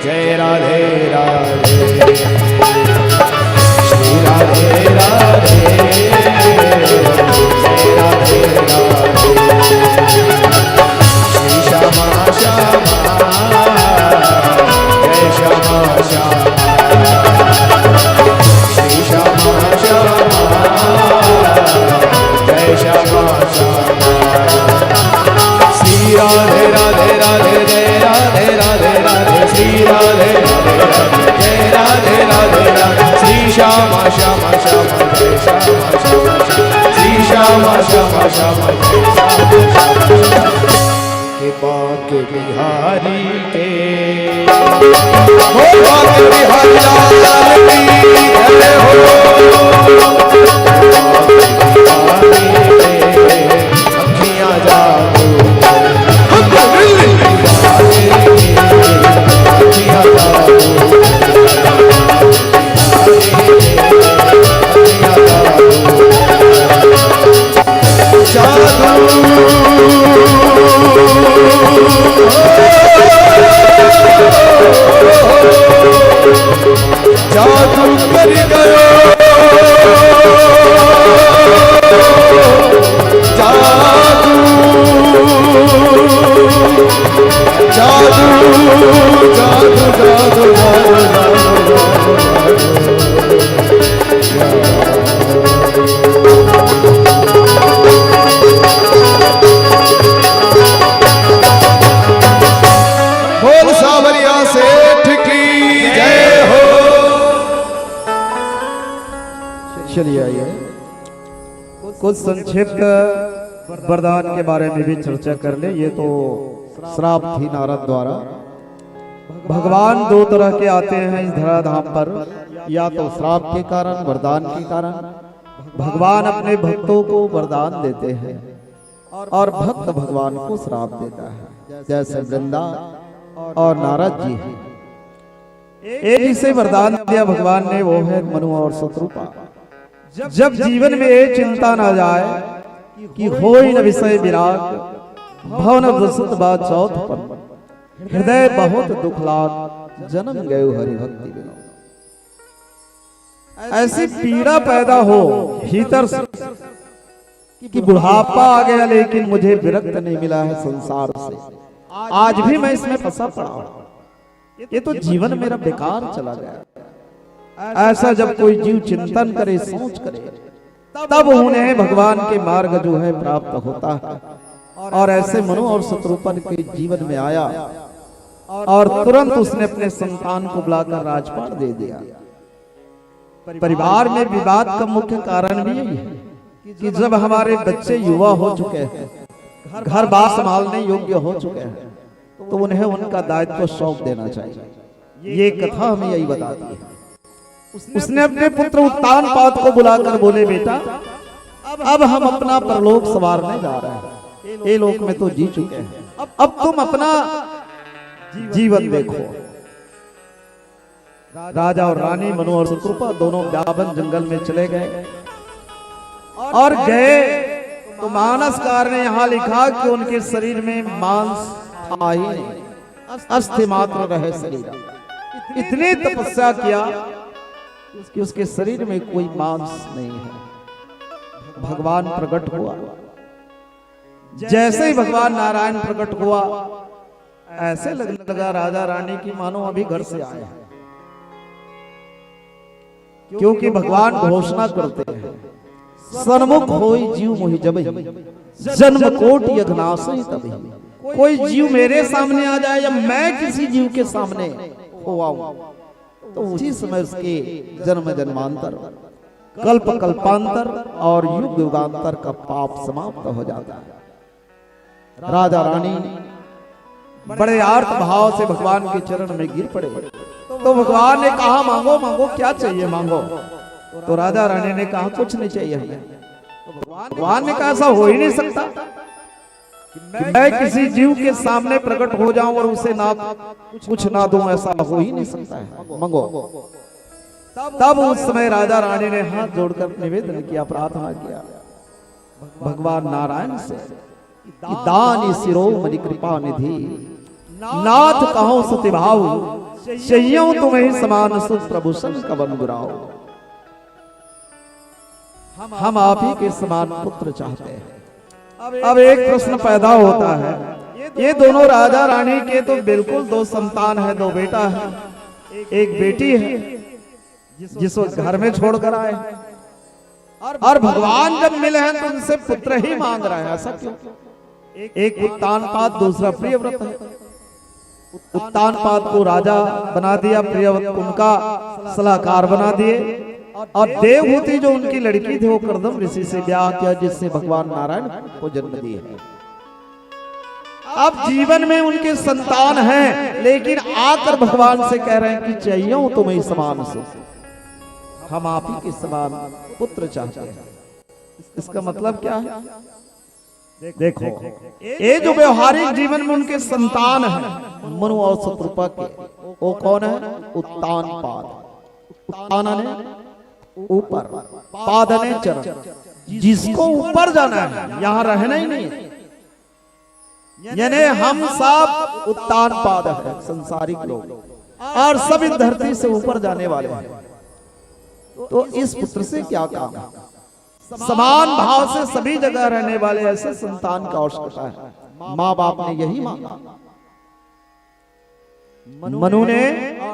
जय राधे राधे, श्री राधे राधे जय राधे राधे, श्री श्यामा श्यामा जय श्यामा श्यामा, श्री श्यामा श्यामा जय श्यामा श्यामा। श्री राधे राधे राधे जय राधे राधे राधे, श्री राधे राधे राधे जय राधे राधे राधे, श्री श्यामा श्यामा श्यामा जय श्यामा श्यामा, श्री श्यामा श्यामा श्यामा जय श्यामा श्यामा। के बाके बिहारी के हो बाके बिहारी लाल की जय हो, अखियां जागो जादू कर गयो जादू जादू जादू बोल सावरिया सेठ की जय हो। चलिए आइए कुछ संक्षिप्त वरदान के बारे में भी चर्चा कर ले। ये तो श्राप थी नारद द्वारा। भगवान दो तरह के आते हैं इस धराधाम पर, या तो श्राप के कारण, वरदान के कारण। भगवान अपने भक्तों को वरदान देते हैं और भक्त भगवान को श्राप देता है, जैसे वृंदा और नारद जी। एक जिसे वरदान दिया भगवान ने, वो है मनु और शत्रुपा। जब जीवन में ये चिंता ना जाए कि होई न विषय विराग, भवन वसत बा चौथ पर, हृदय बहुत दुख लाग, जन्म गए हरि भक्ति बिना। ऐसी पीड़ा पैदा हो भीतर से कि बुढ़ापा आ गया लेकिन मुझे विरक्त नहीं मिला है संसार से, आज भी मैं इसमें फंसा पड़ा हूं, ये तो जीवन मेरा बेकार चला गया। ऐसा जब कोई जीव चिंतन करे, सोच करे, तब उन्हें भगवान के मार्ग जो है प्राप्त होता है। और ऐसे मनु और शत्रुपन के जीवन में आया और तुरंत उसने अपने संतान को बुलाकर राजपाट दे दिया। परिवार में विवाद का मुख्य कारण भी यही है कि जब हमारे बच्चे युवा हो चुके हैं, घर बार संभालने योग्य हो चुके हैं, तो उन्हें उनका दायित्व सौंप देना चाहिए। ये कथा हमें यही बताती है। उसने अपने पुत्र उत्तानपाद को बुलाकर बोले, बेटा अब हम अपना परलोक संवारने जा रहे हैं, ये लोक में तो जी चुके हैं, अब तुम अपना जीवन देखो। राजा और रानी मनु और शत्रुपा दोनों व्यापन जंगल में चले गए और गए तो मानसकार ने यहाँ लिखा कि उनके शरीर में मांस था ही नहीं, अस्थि मात्र रहे शरीर। इतनी तपस्या किया कि उसके शरीर में कोई मांस नहीं है। भगवान प्रकट हुआ। जैसे ही भगवान नारायण प्रकट हुआ, ऐसे लगने लगा राजा रानी की मानो अभी घर से आए हैं, क्योंकि भगवान घोषणा करते हैं, सन्मुख होई जीव मोहि जबहि, जन्म कोटि अघनासहि तबहि। कोई जीव मेरे सामने आ जाए या मैं किसी जीव के सामने हो आऊं, तो उसी समय उसके जन्म जन्मांतर, कल्प कल्पांतर और युग युगांतर का पाप समाप्त हो जाता है। राजा रानी बड़े आर्त भाव से भगवान के चरण में गिर पड़े। तो भगवान ने कहा, मांगो मांगो, क्या चाहिए मांगो। तो राजा रानी ने कहा, कुछ नहीं चाहिए हमें। भगवान ने कहा, ऐसा हो ही नहीं सकता कि मैं किसी जीव के सामने प्रकट हो जाऊं और उसे ना कुछ ना दूं, ऐसा हो ही नहीं सकता है, मांगो। तब उस समय राजा रानी ने हाथ जोड़कर निवेदन किया, प्रार्थना किया भगवान नारायण से, दानी शिरोमणि कृपा निधि, नाथ कहो सति भाव, चाहिए तुम्हें समान सुख प्रभु सन कवन गुराओ। हम आप ही के समान पुत्र चाहते हैं। अब एक प्रश्न पैदा होता है, ये दोनों राजा रानी के तो बिल्कुल दो संतान है, दो बेटा है, एक बेटी है जिसको घर में छोड़कर आए, और भगवान जब मिले हैं तो उनसे पुत्र ही मांग रहे हैं, ऐसा क्यों? एक उत्तानपाद, दूसरा प्रियव्रत है। उत्तानपाद को राजा बना दिया, प्रियव्रत उनका सलाहकार बना दिए, और देवहूति जो उनकी लड़की थी वो कर्दम ऋषि से ब्याह किया, जिससे भगवान नारायण को जन्म दिए। अब जीवन में उनके संतान हैं, लेकिन आकर भगवान से कह रहे हैं कि चाहिए तुम्हें समान सुख, हम आप ही के समान पुत्र चाहते हैं। इसका मतलब क्या है? देखो, ये जो व्यवहारिक जीवन में उनके संतान हैं मनु और शत्रुपा के, वो कौन है? उत्तानपाद। उत्तान ने ऊपर, पाद ने चरण, जिसको ऊपर जाना है, यहाँ रहना ही नहीं। यानी हम सब उत्तानपाद है, संसारिक लोग, और सब इस धरती से ऊपर जाने वाले हैं। तो इस पुत्र से क्या काम है? समान भाव से सभी जगह रहने वाले ऐसे संतान का आवश्यकता है। माँ बाप ने यही मांगा। मनु ने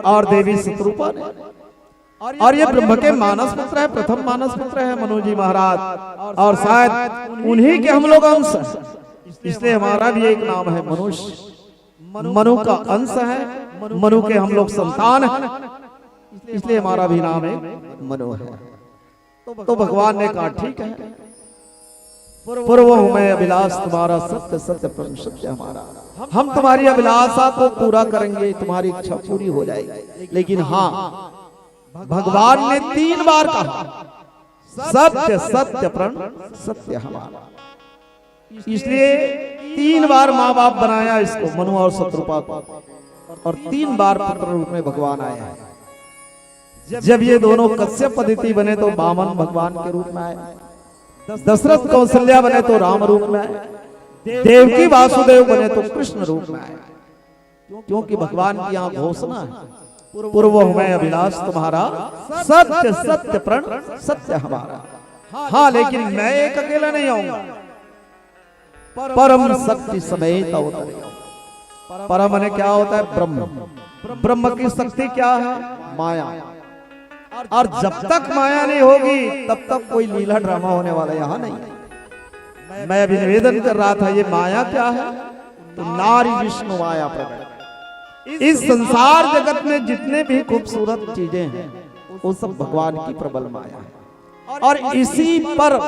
और देवी शत्रुपा ने। और ये ब्रह्म के मानस पुत्र है, प्रथम मानस पुत्र है मनु जी महाराज, और शायद उन्हीं के हम लोग अंश हैं, इसलिए हमारा भी एक नाम है मनुष्य। मनु का अंश है, मनु के हम लोग संतान हैं, इसलिए हमारा भी नाम है मनु है। तो भगवान ने कहा ठीक है, पूर्व मैं अभिलाष तुम्हारा सत्य सत्य परम सत्य हमारा, हम तुम्हारी अभिलाषा को पूरा करेंगे, तुम्हारी इच्छा पूरी हो जाएगी। लेकिन हाँ, भगवान ने 3 बार कहा सत्य सत्य परम सत्य हमारा, इसलिए 3 बार माँ बाप बनाया इसको, मनु और शत्रुपा को, और 3 बार पुत्र रूप में भगवान आया है। जब ये दोनों कश्यप पद्धति बने तो वामन भगवान के रूप में आए, दशरथ कौशल्या बने तो राम रूप में आए, देवकी वासुदेव बने तो कृष्ण रूप में आए, क्योंकि भगवान की यहाँ घोषणा है पूर्व मैं अभिलाष तुम्हारा सत्य सत्य प्रण सत्य हमारा। हाँ, लेकिन मैं एक अकेला नहीं आऊंगा, परम शक्ति समेत अवतरेगा। परम ने क्या होता है? ब्रह्म। ब्रह्म की शक्ति क्या है? माया। और जब तक माया नहीं होगी तब तक कोई लीला ड्रामा होने वाला यहाँ नहीं। मैं अभी निवेदन कर रहा था, ये माया क्या है? तो नारी विष्णु माया प्रकट। इस संसार जगत में जितने भी खूबसूरत चीजें हैं वो सब भगवान की प्रबल माया है, और इसी पर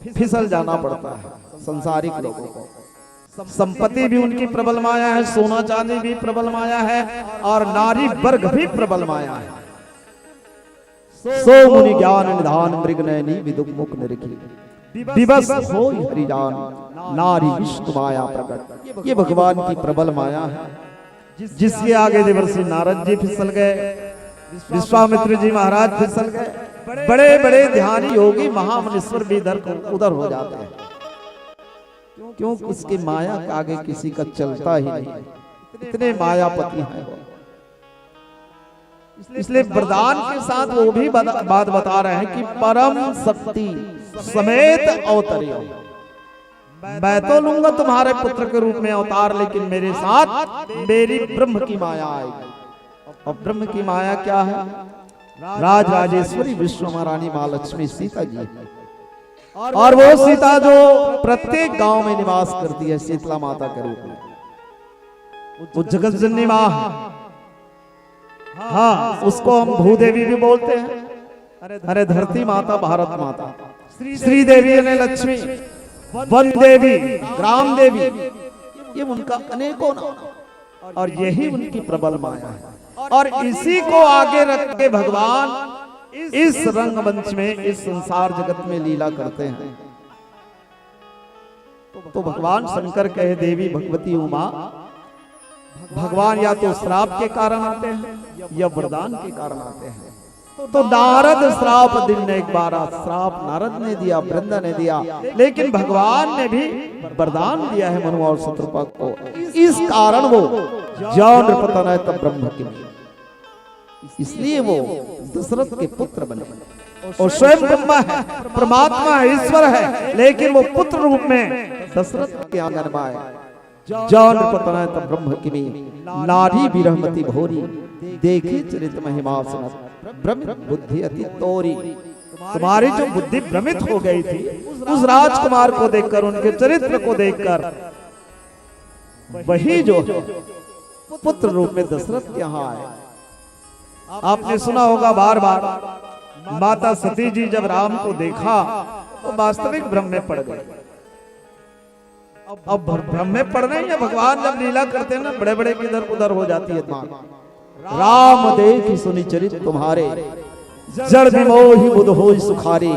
फिसल जाना पड़ता है संसारिक लोगों को। संपत्ति भी उनकी प्रबल माया है, सोना चांदी भी प्रबल माया है, और नारी वर्ग भी प्रबल माया है। सो मुनि ज्ञान निधान मृग नयनी विदुख मुख निरखी, विवश होई हरिजान नारी विष्णु माया प्रकट। ये भगवान की प्रबल माया है, जिसके आगे देवर्षि नारद जी फिसल गए, विश्वामित्र जी महाराज फिसल गए, बड़े बड़े ध्यानी योगी महामनीश्वर भी इधर उधर हो जाते हैं, क्योंकि उसकी माया के आगे किसी का चलता ही नहीं, इतने मायापति हैं वो। इसलिए वरदान के साथ वो भी बात बता रहे हैं कि परम शक्ति समेत अवतरियो। मैं तो लूंगा तुम्हारे पुत्र के रूप में अवतार, लेकिन मेरे साथ मेरी ब्रह्म की माया आएगी। और ब्रह्म की माया क्या है? राज राजेश्वरी विश्व महारानी माँ लक्ष्मी सीता जी, और वो सीता जो प्रत्येक गांव में निवास करती है शीतला माता के रूप में, वो जगत जननी माँ है। हाँ, उसको हम भूदेवी भी बोलते हैं। अरे धरती माता, भारत माता, श्री देवी ने लक्ष्मी, वन देवी, ग्राम देवी, ये उनका अनेकों नाम, और यही उनकी प्रबल माया है। और इसी को आगे रख के भगवान इस रंगमंच में, इस संसार जगत में लीला करते हैं। तो भगवान शंकर कहे देवी भगवती उमा, भगवान या तो श्राप के कारण आते हैं या वरदान के कारण आते हैं। तो नारद श्राप दिन ने एक बार श्राप नारद ने दिया, वृंदा ने दिया, लेकिन भगवान ने भी वरदान दिया है मनु और शत्रुपा को। इस कारण वो जौ नृपतन है तब ब्रह्म की, इसलिए वो दशरथ के पुत्र बने। और स्वयं ब्रह्मा है, परमात्मा है, ईश्वर है, लेकिन वो पुत्र रूप में दशरथ के आंगन में आए। जौ नृपतन है तब ब्रह्म की नारी विरहमति भोरी, देखी चरित महिमा सुनत भ्रमित बुद्धि अति तोरी। तुम्हारी जो बुद्धि भ्रमित हो गई थी उस राजकुमार को देखकर, उनके चरित्र को देखकर, वही जो पुत्र रूप में दशरथ यहाँ आए। आपने सुना होगा बार बार, माता सती जी जब राम को देखा तो वास्तविक भ्रम में पड़ गए। अब भ्रम में पड़ना ही है, भगवान जब लीला करते हैं ना, बड़े बड़े की इधर उधर हो जाती है दिमाग। राम देखी सुनी चरित तुम्हारे, जड़ विमोही बुध होई सुखारी।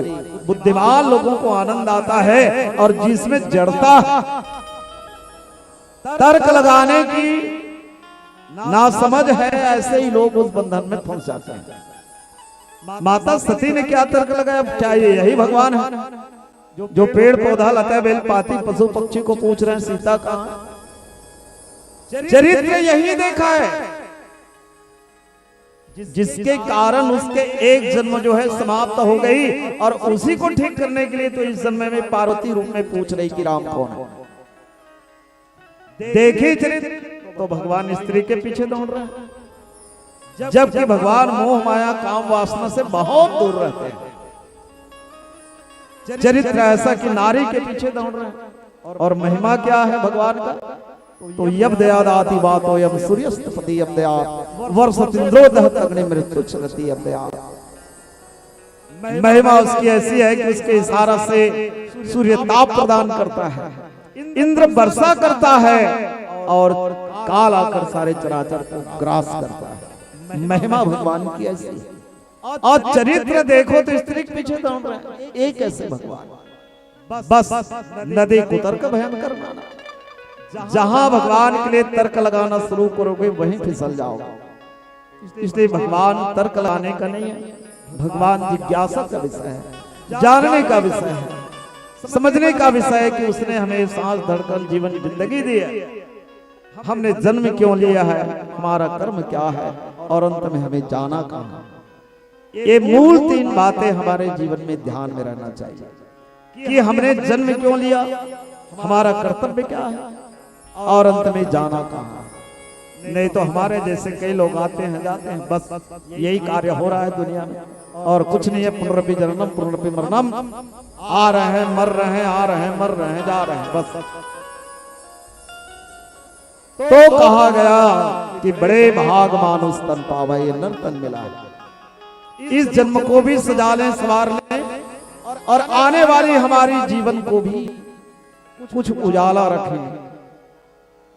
बुद्धिमान लोगों को आनंद आता है, और जिसमें जड़ता तर्क लगाने की ना समझ है, ऐसे ही लोग उस बंधन में फंस जाते हैं। माता सती ने क्या तर्क लगाया? चाहिए यही भगवान है जो पेड़ पौधा लता बेल पाती पशु पक्षी को पूछ रहे हैं सीता कहाँ? चरित्र यही देखा है, जिसके कारण उसके एक जन्म जो है समाप्त हो गई, और उसी को ठीक करने के लिए तो इस जन्म में पार्वती रूप में पूछ रही कि राम कौन है। देखी चरित्र तो भगवान स्त्री के पीछे दौड़ रहे हैं, जबकि भगवान मोह माया काम वासना से बहुत दूर रहते हैं। चरित्र ऐसा कि नारी के पीछे दौड़ रहे हैं। और महिमा क्या है भगवान का? तो यब दयादाति बातो यम सूर्यस्तपति यम दया वर्ष इंद्रो दहत अग्नि मृत्यु चलती यम दया। महिमा उसकी ऐसी है कि उसके इशारा से सूर्य ताप प्रदान करता है, इंद्र वर्षा करता है और काल आकर सारे चराचर को ग्रास करता है। महिमा भगवान की ऐसी है। और चरित्र देखो तो स्त्री के पीछे दौड़ रहे हैं। एक ऐसे भगवान बस नदी कुतर्क भयंकर माना। जहां भगवान के लिए तर्क लगाना शुरू करोगे वहीं फिसल जाओगे। इसलिए भगवान तर्क लगाने का नहीं है, भगवान जिज्ञासा का विषय है, जानने का विषय है, समझने का विषय है कि उसने हमें सांस धड़कन जीवन जिंदगी दी है, हमने जन्म क्यों लिया है, हमारा कर्म क्या है और अंत में हमें जाना कहां। ये मूल 3 बातें हमारे जीवन में ध्यान में रहना चाहिए कि हमने जन्म क्यों लिया, हमारा कर्तव्य क्या है और अंत में जाना कहां। नहीं तो हमारे जैसे कई लोग आते हैं जाते हैं, बस यही कार्य हो रहा है दुनिया में और कुछ नहीं है। पुनरपि जननम पुनरपि मरणम, आ रहे हैं मर रहे हैं, आ रहे हैं मर रहे हैं, जा रहे हैं बस। तो कहा गया कि बड़े भाग मानुष तन पावे, ये नर्तन मिला है। इस जन्म को भी सजा लें, संवार लें और आने वाली हमारी जीवन को भी कुछ उजाला रखें।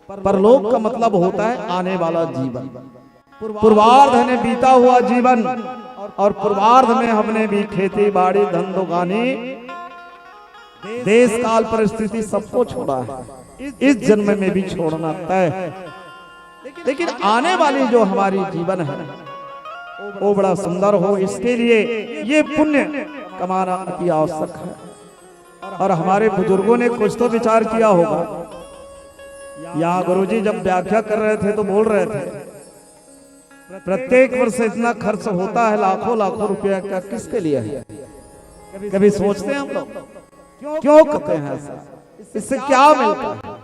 परलोक का मतलब होता है आने वाला जीवन। पूर्वार्ध ने बीता हुआ जीवन और पूर्वार्ध में हमने भी खेती बाड़ी धन दुकानी देश काल परिस्थिति सबको छोड़ा है। इस जन्म में भी छोड़ना तय है। लेकिन आने वाली जो हमारी जीवन है वो बड़ा सुंदर हो, इसके लिए ये पुण्य कमाना अति आवश्यक है। और हमारे बुजुर्गों ने कुछ तो विचार किया होगा। यहाँ गुरुजी जब व्याख्या कर रहे थे तो बोल रहे थे प्रत्येक वर्ष इतना खर्च होता है, लाखों लाखों रुपया का, किसके लिए है? कभी सोचते हैं हम लोग क्यों करते हैं ऐसा, इससे क्या मिलता है?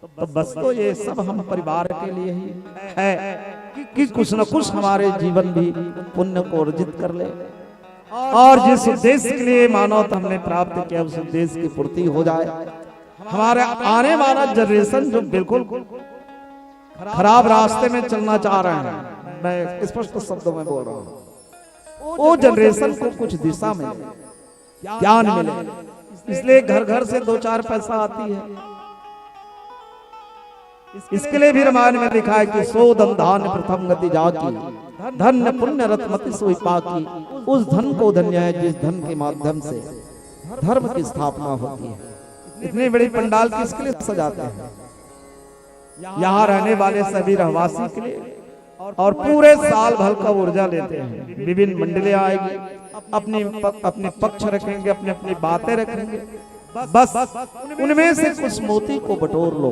तो बस तो ये सब हम परिवार के लिए ही है कि कुछ न कुछ हमारे जीवन भी पुण्य को अर्जित कर ले और जिस उद्देश्य के लिए मानव हमने प्राप्त किया उस उद्देश्य की पूर्ति हो जाए। हमारे आने वाला जनरेशन जो बिल्कुल खराब रास्ते में चलना चाह रहे हैं, मैं स्पष्ट शब्दों में बोल रहा हूँ, वो जनरेशन को कुछ दिशा मिले, ज्ञान मिले। इसलिए घर घर से 2-4 पैसा आती है। इसके लिए भी रामायण में लिखा है कि सो धन धान प्रथम गति जाकी, धन्य पुण्य रत्मति सोई पाकी। उस धन को धन्य है जिस धन के माध्यम से धर्म की स्थापना होती है। इतनी बड़ी पंडाल किसके लिए सजाते हैं? यहाँ रहने वाले सभी रहवासी के लिए और पूरे साल भर का ऊर्जा लेते हैं। विभिन्न मंडलियां आएगी, अपने पक्ष रखेंगे, अपनी अपनी बातें रखेंगे, बस उनमें से कुछ मोती को बटोर लो,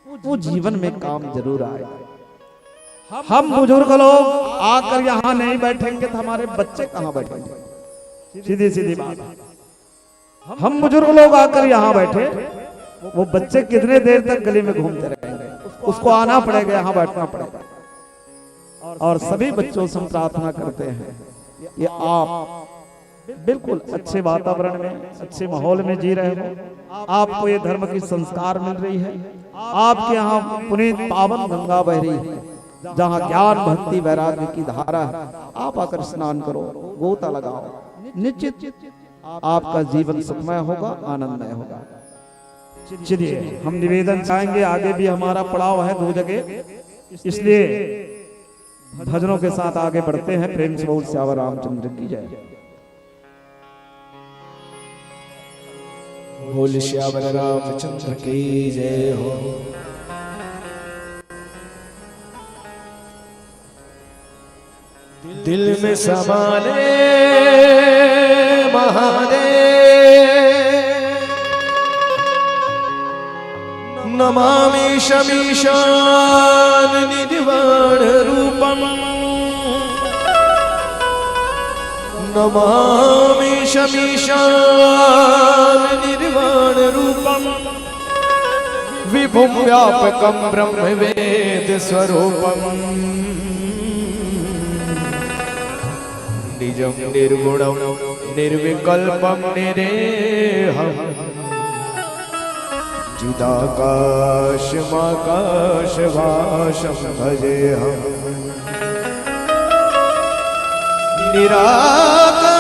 वो जीवन में काम जरूर आएगा। हम बुजुर्ग लोग आकर यहाँ नहीं बैठेंगे तो हमारे बच्चे कहाँ बैठेंगे? सीधी सीधी बात है। हम बुजुर्ग लोग आकर यहाँ बैठे, वो बच्चे कितने देर तक गली में घूमते रहेंगे? उसको आना पड़ेगा, यहाँ बैठना पड़ेगा। और सभी बच्चों से प्रार्थना करते हैं ये आप बिल्कुल अच्छे वातावरण में, अच्छे माहौल में जी रहे हो, आपको ये धर्म की संस्कार मिल रही है, आपके यहाँ पुनीत पावन गंगा बह रही है, जहाँ ज्ञान भक्ति वैराग्य की धारा है। आप आकर स्नान करो, गोता लगाओ, निश्चित आपका जीवन सुखमय होगा, आनंदमय होगा। चलिए हम निवेदन चाहेंगे, आगे भी हमारा पड़ाव है 2 जगह, इसलिए भजनों के साथ आगे बढ़ते हैं। प्रेम से बोल श्यावर रामचंद्र की जय। बोल श्यावर रामचंद्र की जय हो। दिल में समाने महादेव, नमामि शमीशान निर्वाण रूपम, नमामि शमीशान निर्वाण रूपम, विभुं व्यापकं ब्रह्मवेद स्वरूपम् निजं निर्गुणं निर्विकल्पं निरेहम् चिदाकाशमाकाशवासं भजेऽहम् निराकार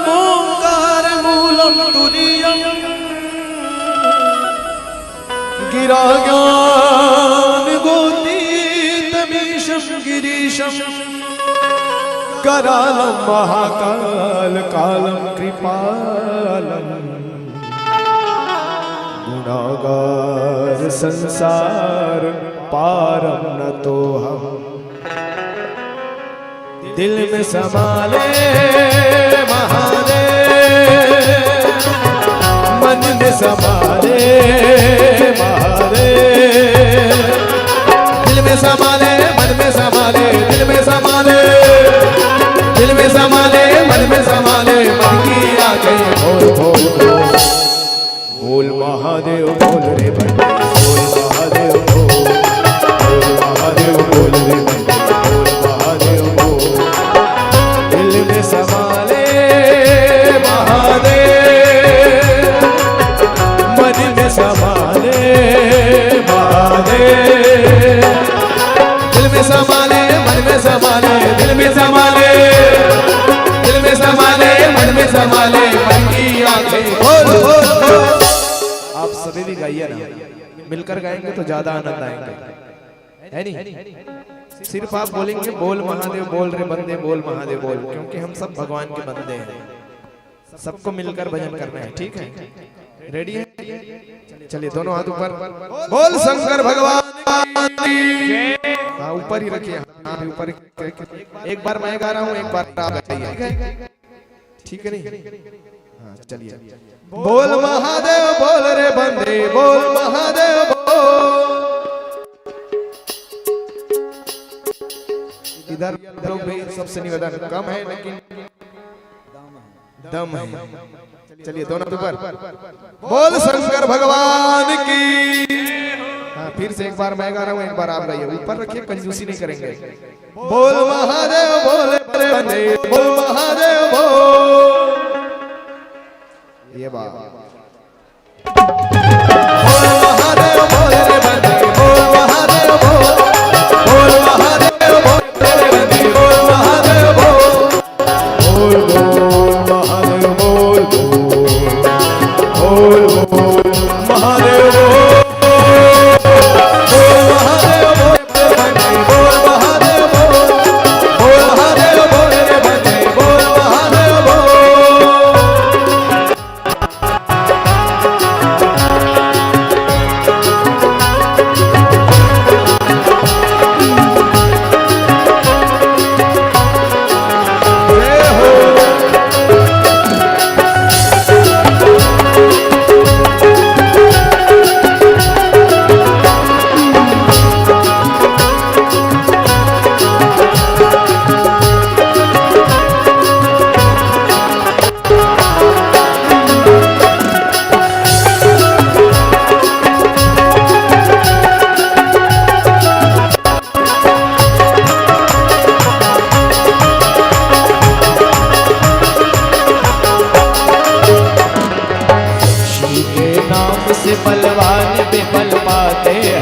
मोङ्कार मूलं तुरीयम् गिरा ज्ञान गोतीतमीशं गिरीशं करालं महाकाल कालं कृपालम् गुणागार संसार पारम न तो हम दिल में समाले महादेव मन में समाले महादेव दिल में समाले मन में समाले दिल में समाले दिल में समाले मन में समाले मन की आंखें खोल खोल खोल बोल महादेव बोल रे बंदे बोल महादेव बोल महादेव बोल रे बंदे बोल महादेव बोल दिल में समाले महादेव मन में समाले महादेव दिल में समाले मन में समाले दिल में समाले दिल में समाले मन में समाले मन की आंखें खोल खोल खोल। आप सभी भी गाइए ना, मिलकर गाएंगे तो ज्यादा आनंद आएंगे, है नहीं? सिर्फ आप बोलेंगे बोल महादेव बोल रे बंदे बोल महादेव बोल, क्योंकि हम सब भगवान के बंदे हैं, सबको मिलकर भजन करना है, ठीक है? रेडी है? चलिए दोनों हाथ ऊपर, बोल शंकर भगवान की। हाँ ऊपर ही रखिए, हाँ ऊपर। एक बार मैं गा रहा हूँ, एक बार आप गाइए, ठीक है नहीं? हाँ चलिए। बोल महादेव बोल रे बंदे बोल महादेव बोल। इधर लोग भी सबसे निवेदन कम है लेकिन दम है। चलिए दोनों ऊपर, बोल शंकर भगवान की। हाँ फिर से एक बार मैं गा रहा हूँ, एक बार आप गाइए, ऊपर रखिए, कंजूसी नहीं करेंगे। बोल महादेव बोल रे बंदे बोल महादेव बोल। ये बात बोल महादेव बोल रे बंदे बोल महादेव बोल बोल महादेव बोल रे बंदे बोल महादेव बोल बोल महादेव बोल बोल महादेव बोल बलवान भी बल पाते हैं,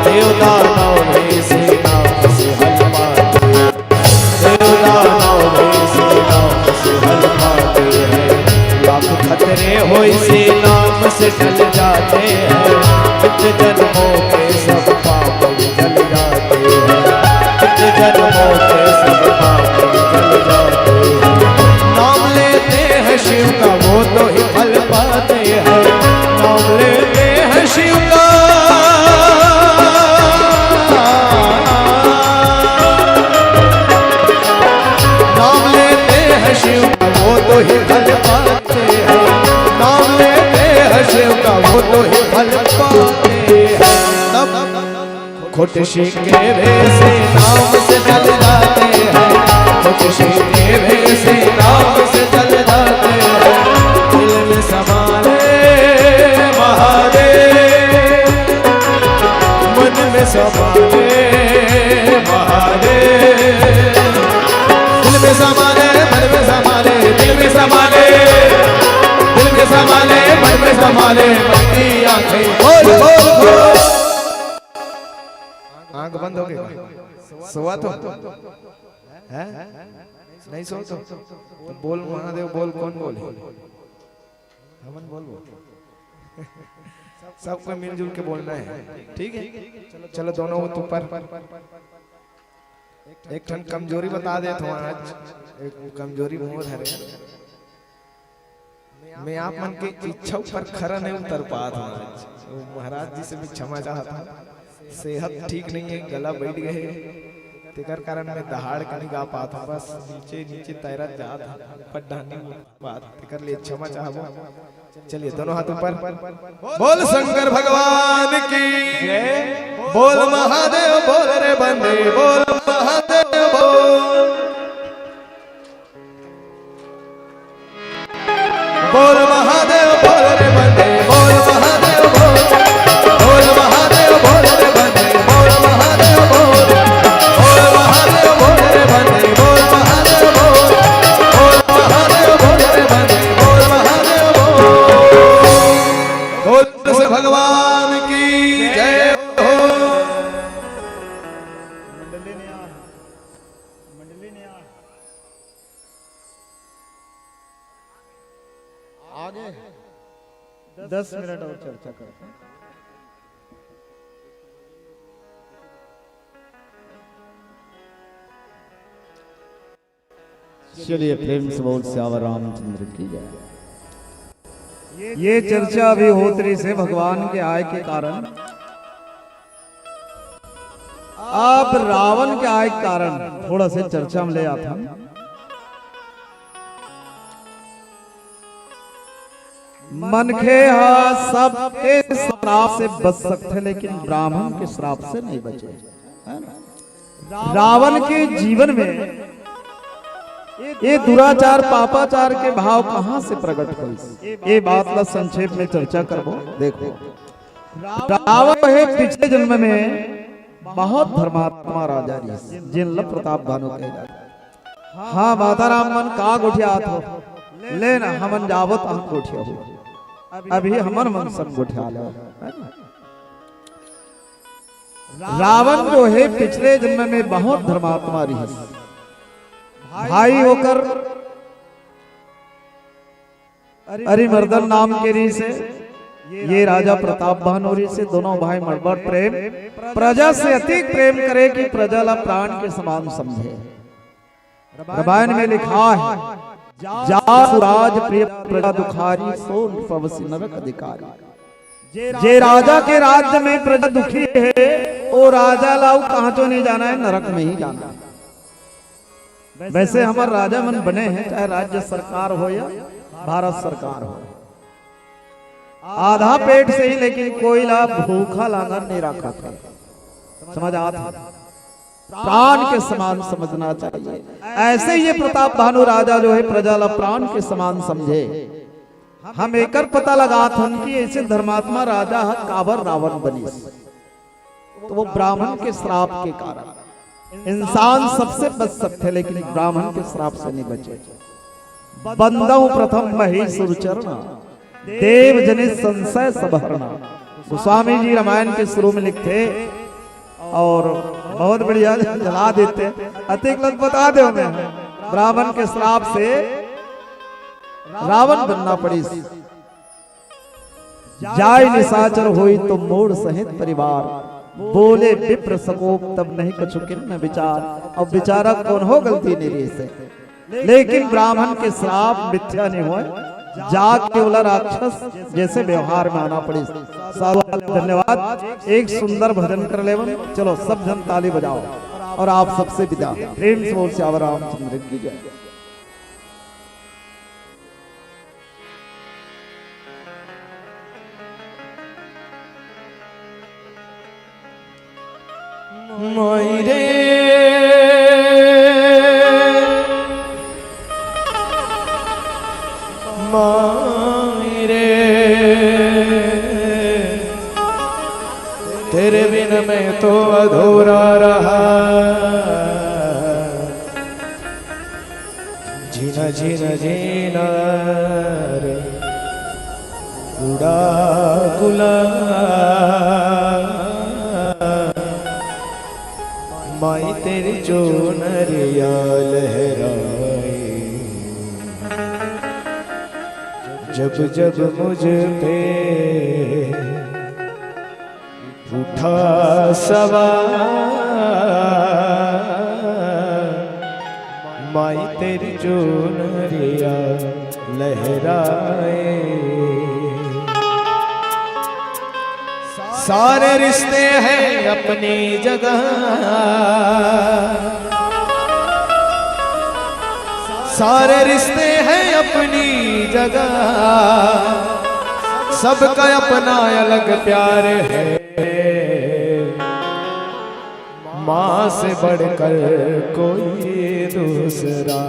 देवदानों में से नाम से हल पाते हैं, देवदानों में से नाम से हल पाते हैं, लाख खतरे हो इसी नाम से टल जाते हैं, कितने जन्मों के सब पाप जल जाते हैं, कितने जन्मों के सब पाप जल जाते हैं, नाम लेते हैं शिव का वो तो ही फल पाते हैं, नाम लेते हैं शिव का नाम लेते हैं शिव का वो तो ही फल पाते हैं, नाम लेते हैं शिव का वो तो ही फल पाते हैं। तब खुद शिव के वैसे नाम से जल जाते हैं, खुद शिव के वैसे नाम से जल जाते हैं, दिल में समाले महादेव संभाले मन की आंखें। बोल बोल बोल। आंख बंद हो गई, सोआ तो है नहीं, सो तो बोल महादेव बोल। कौन बोले? हमन बोल बोल। सबको मिलजुल के बोलना है, ठीक है? चलो दोनों हाथ ऊपर। एक ठन कमजोरी बता दे तो आज एक कमजोरी मोर है। मैं आप मन के इच्छा पर खरा नहीं उतर पाता हूँ आज। महाराज जी से भी क्षमा चाहता हूँ, सेहत ठीक नहीं है, गला बैठ गए, तेकर कारण मैं दहाड़ के नहीं गा पाता, बस नीचे नीचे तैरा जात पड्डानी बात, तेकर लिए क्षमा चाहबो। चलिए दोनों हाथ ऊपर। बोल शंकर भगवान की जय, बोल महादेव बोल रे बंदे, बोल महादेव बोल, बोल महादेव बोल रे बंदे, बोल महादेव बोल, बोल महादेव बोल रे बंदे, बोल महादेव बोल, बोल महादेव बोल रे बंदे, बोल महादेव बोल, बोल महादेव बोल रे बंदे, बोल महादेव बोल। बोल से भगवान की जय हो। आगे 10 मिनट और चर्चा करते हैं। चलिए प्रेम से बोल श्यावर रामचंद्र की जय। ये चर्चा अभी होत्री से भगवान के आय के कारण, अब रावण के आय के कारण थोड़ा से चर्चा में ले आता। मनखे सबके श्राप से बच सकते, लेकिन ब्राह्मण के श्राप से नहीं बचे। रावण के जीवन में ये दुराचार पापाचार के भाव कहां से प्रकट हुई, ये बात ला संक्षेप में चर्चा करबो। देखो, रावण है पिछले जन्म में बहुत धर्मात्मा राजा रही, जिन प्रताप भानु कहे जाते। हाँ माता राम मन का गोठियात हो लेना, हमन जावत हम गोठिया हो, अभी हमन मन सब गोठिया ले। रावण जो है पिछले जन्म में बहुत धर्मात्मा रही, भाई होकर अरिमर्दन नाम के री से ये राजा प्रताप भानोरी से दोनों भाई मड़बड़ प्रेम, प्रजा से अति प्रेम करे कि प्रजा ला प्राण के समान समझे। रामायण में लिखा है, जा सुराज प्रिय प्रजा दुखारी, सो पवसी नरक अधिकारी। जे राजा के राज्य में प्रजा दुखी है, वो राजा लाऊ कहां तो नहीं जाना है, नरक में ही जाना है। वैसे हमारे राजा मन बने हैं, चाहे राज्य सरकार हो या भारत सरकार हो, आधा पेट से ही, लेकिन कोई ला भूखा लांगर नहीं रखा था। समझ आता, प्राण के समान समझना चाहिए। ऐसे ये प्रताप भानु राजा जो है प्रजा ला प्राण के समान समझे। हम एकर पता लगा था कि ऐसे धर्मात्मा राजा काबर रावण बनी, तो वो ब्राह्मण के श्राप के कारण। इंसान सबसे बच सकते, लेकिन ब्राह्मण के श्राप से नहीं बचे। बंदौ प्रथम महेश्वर चरणा, देव जनित संशय सबहरणा। गोस्वामी जी रामायण के शुरू में लिखते और बहुत बढ़िया जला देते, अतिक लग बता दे उन्हें। ब्राह्मण के श्राप से रावण बनना पड़ी। जाय निशाचर होई तो मोड़ सहित परिवार, बोले विप्र सकोप तब नहीं कछु किन्न विचार। अब विचारा कौन हो गलती निरी से, लेकिन ब्राह्मण के श्राप मिथ्या नहीं हुए, जाग के उला राक्षस जैसे व्यवहार में आना पड़ी। धन्यवाद। एक सुंदर भजन कर ले, चलो सब जन ताली बजाओ और आप सबसे विदा। प्रेम से बोल श्यावर रामचंद्र की जय। मोइरे मोइरे तेरे बिन मैं तो अधूरा रहा, जीना जीना जीना रे उड़ा गुलाल माई तेरी चोनरिया लहराए जब जब मुझ पे उठा सवार माई तेरी चोनरिया लहराए सारे रिश्ते हैं अपनी जगह सारे रिश्ते हैं अपनी जगह सबका अपना अलग प्यार है माँ से बढ़कर कोई दूसरा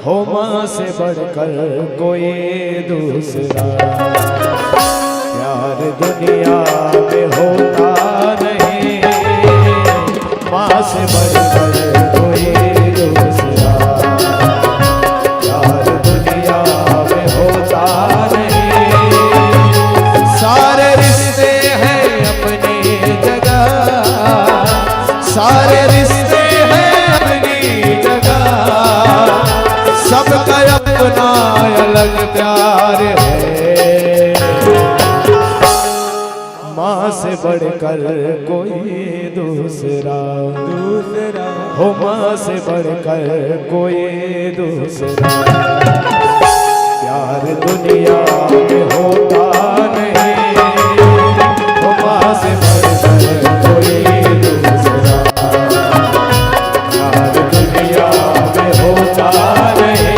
हो माँ से बढ़कर कोई दूसरा प्यार दुनिया में होता नहीं माँ से बढ़कर कोई दूसरा प्यार दुनिया में होता नहीं सारे रिश्ते हैं अपनी जगह सारे रिश्ते हैं अपनी जगह सबका अपना अलग प्यार है माँ से बढ़कर कोई दूसरा हो माँ से बढ़कर कोई दूसरा प्यार दुनिया में होता नहीं हो माँ से बढ़कर कोई दूसरा प्यार दुनिया में होता नहीं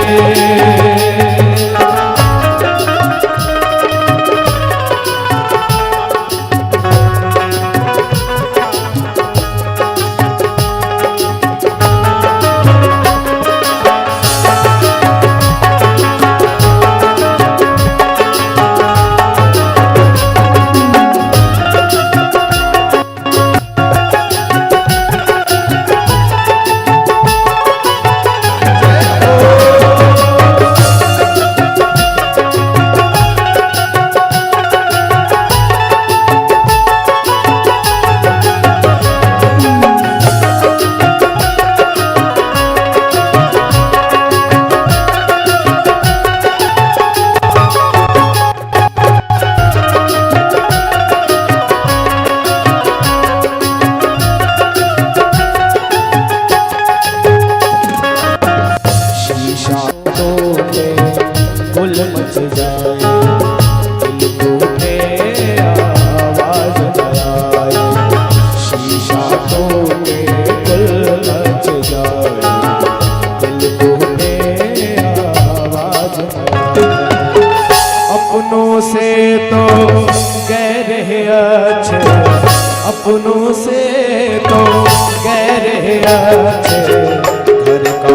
अपनों से तो गैर अच्छे घर का घर का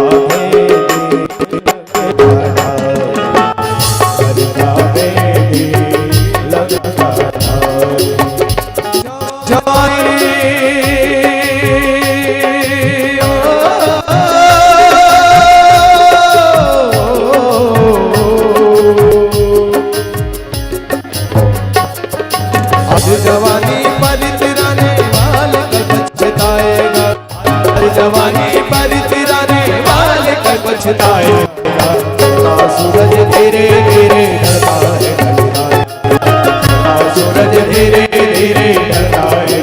लगता जवानी पर तिराने वाले कल पछताएगा जवानी पर तिराने वाले कल पछताएगा सूरज धीरे धीरे ढलता है सूरज धीरे धीरे ढलता है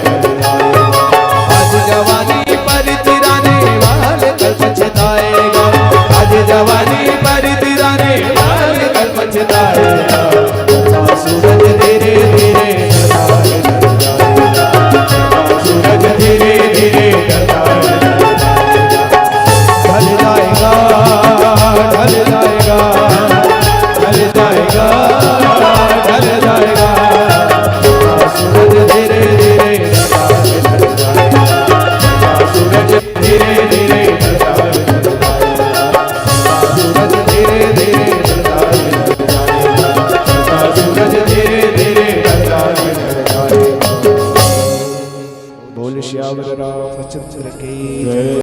आज जवानी पर तिराने वाले कल पछताएगा आज जवानी पर तिराने वाले कल पछताएगा सूरज धीरे धीरे धीरे धीरे ढल जाएगा ढल जाएगा ढल जाएगा ढल जाएगा सूरज धीरे धीरे ढल जाएगा सूरज धीरे धीरे ढल जाएगा सूरज धीरे धीरे ढल जाएगा सूरज धीरे धीरे ढल जाएगा बोल श्याम रामचंद्र की जय।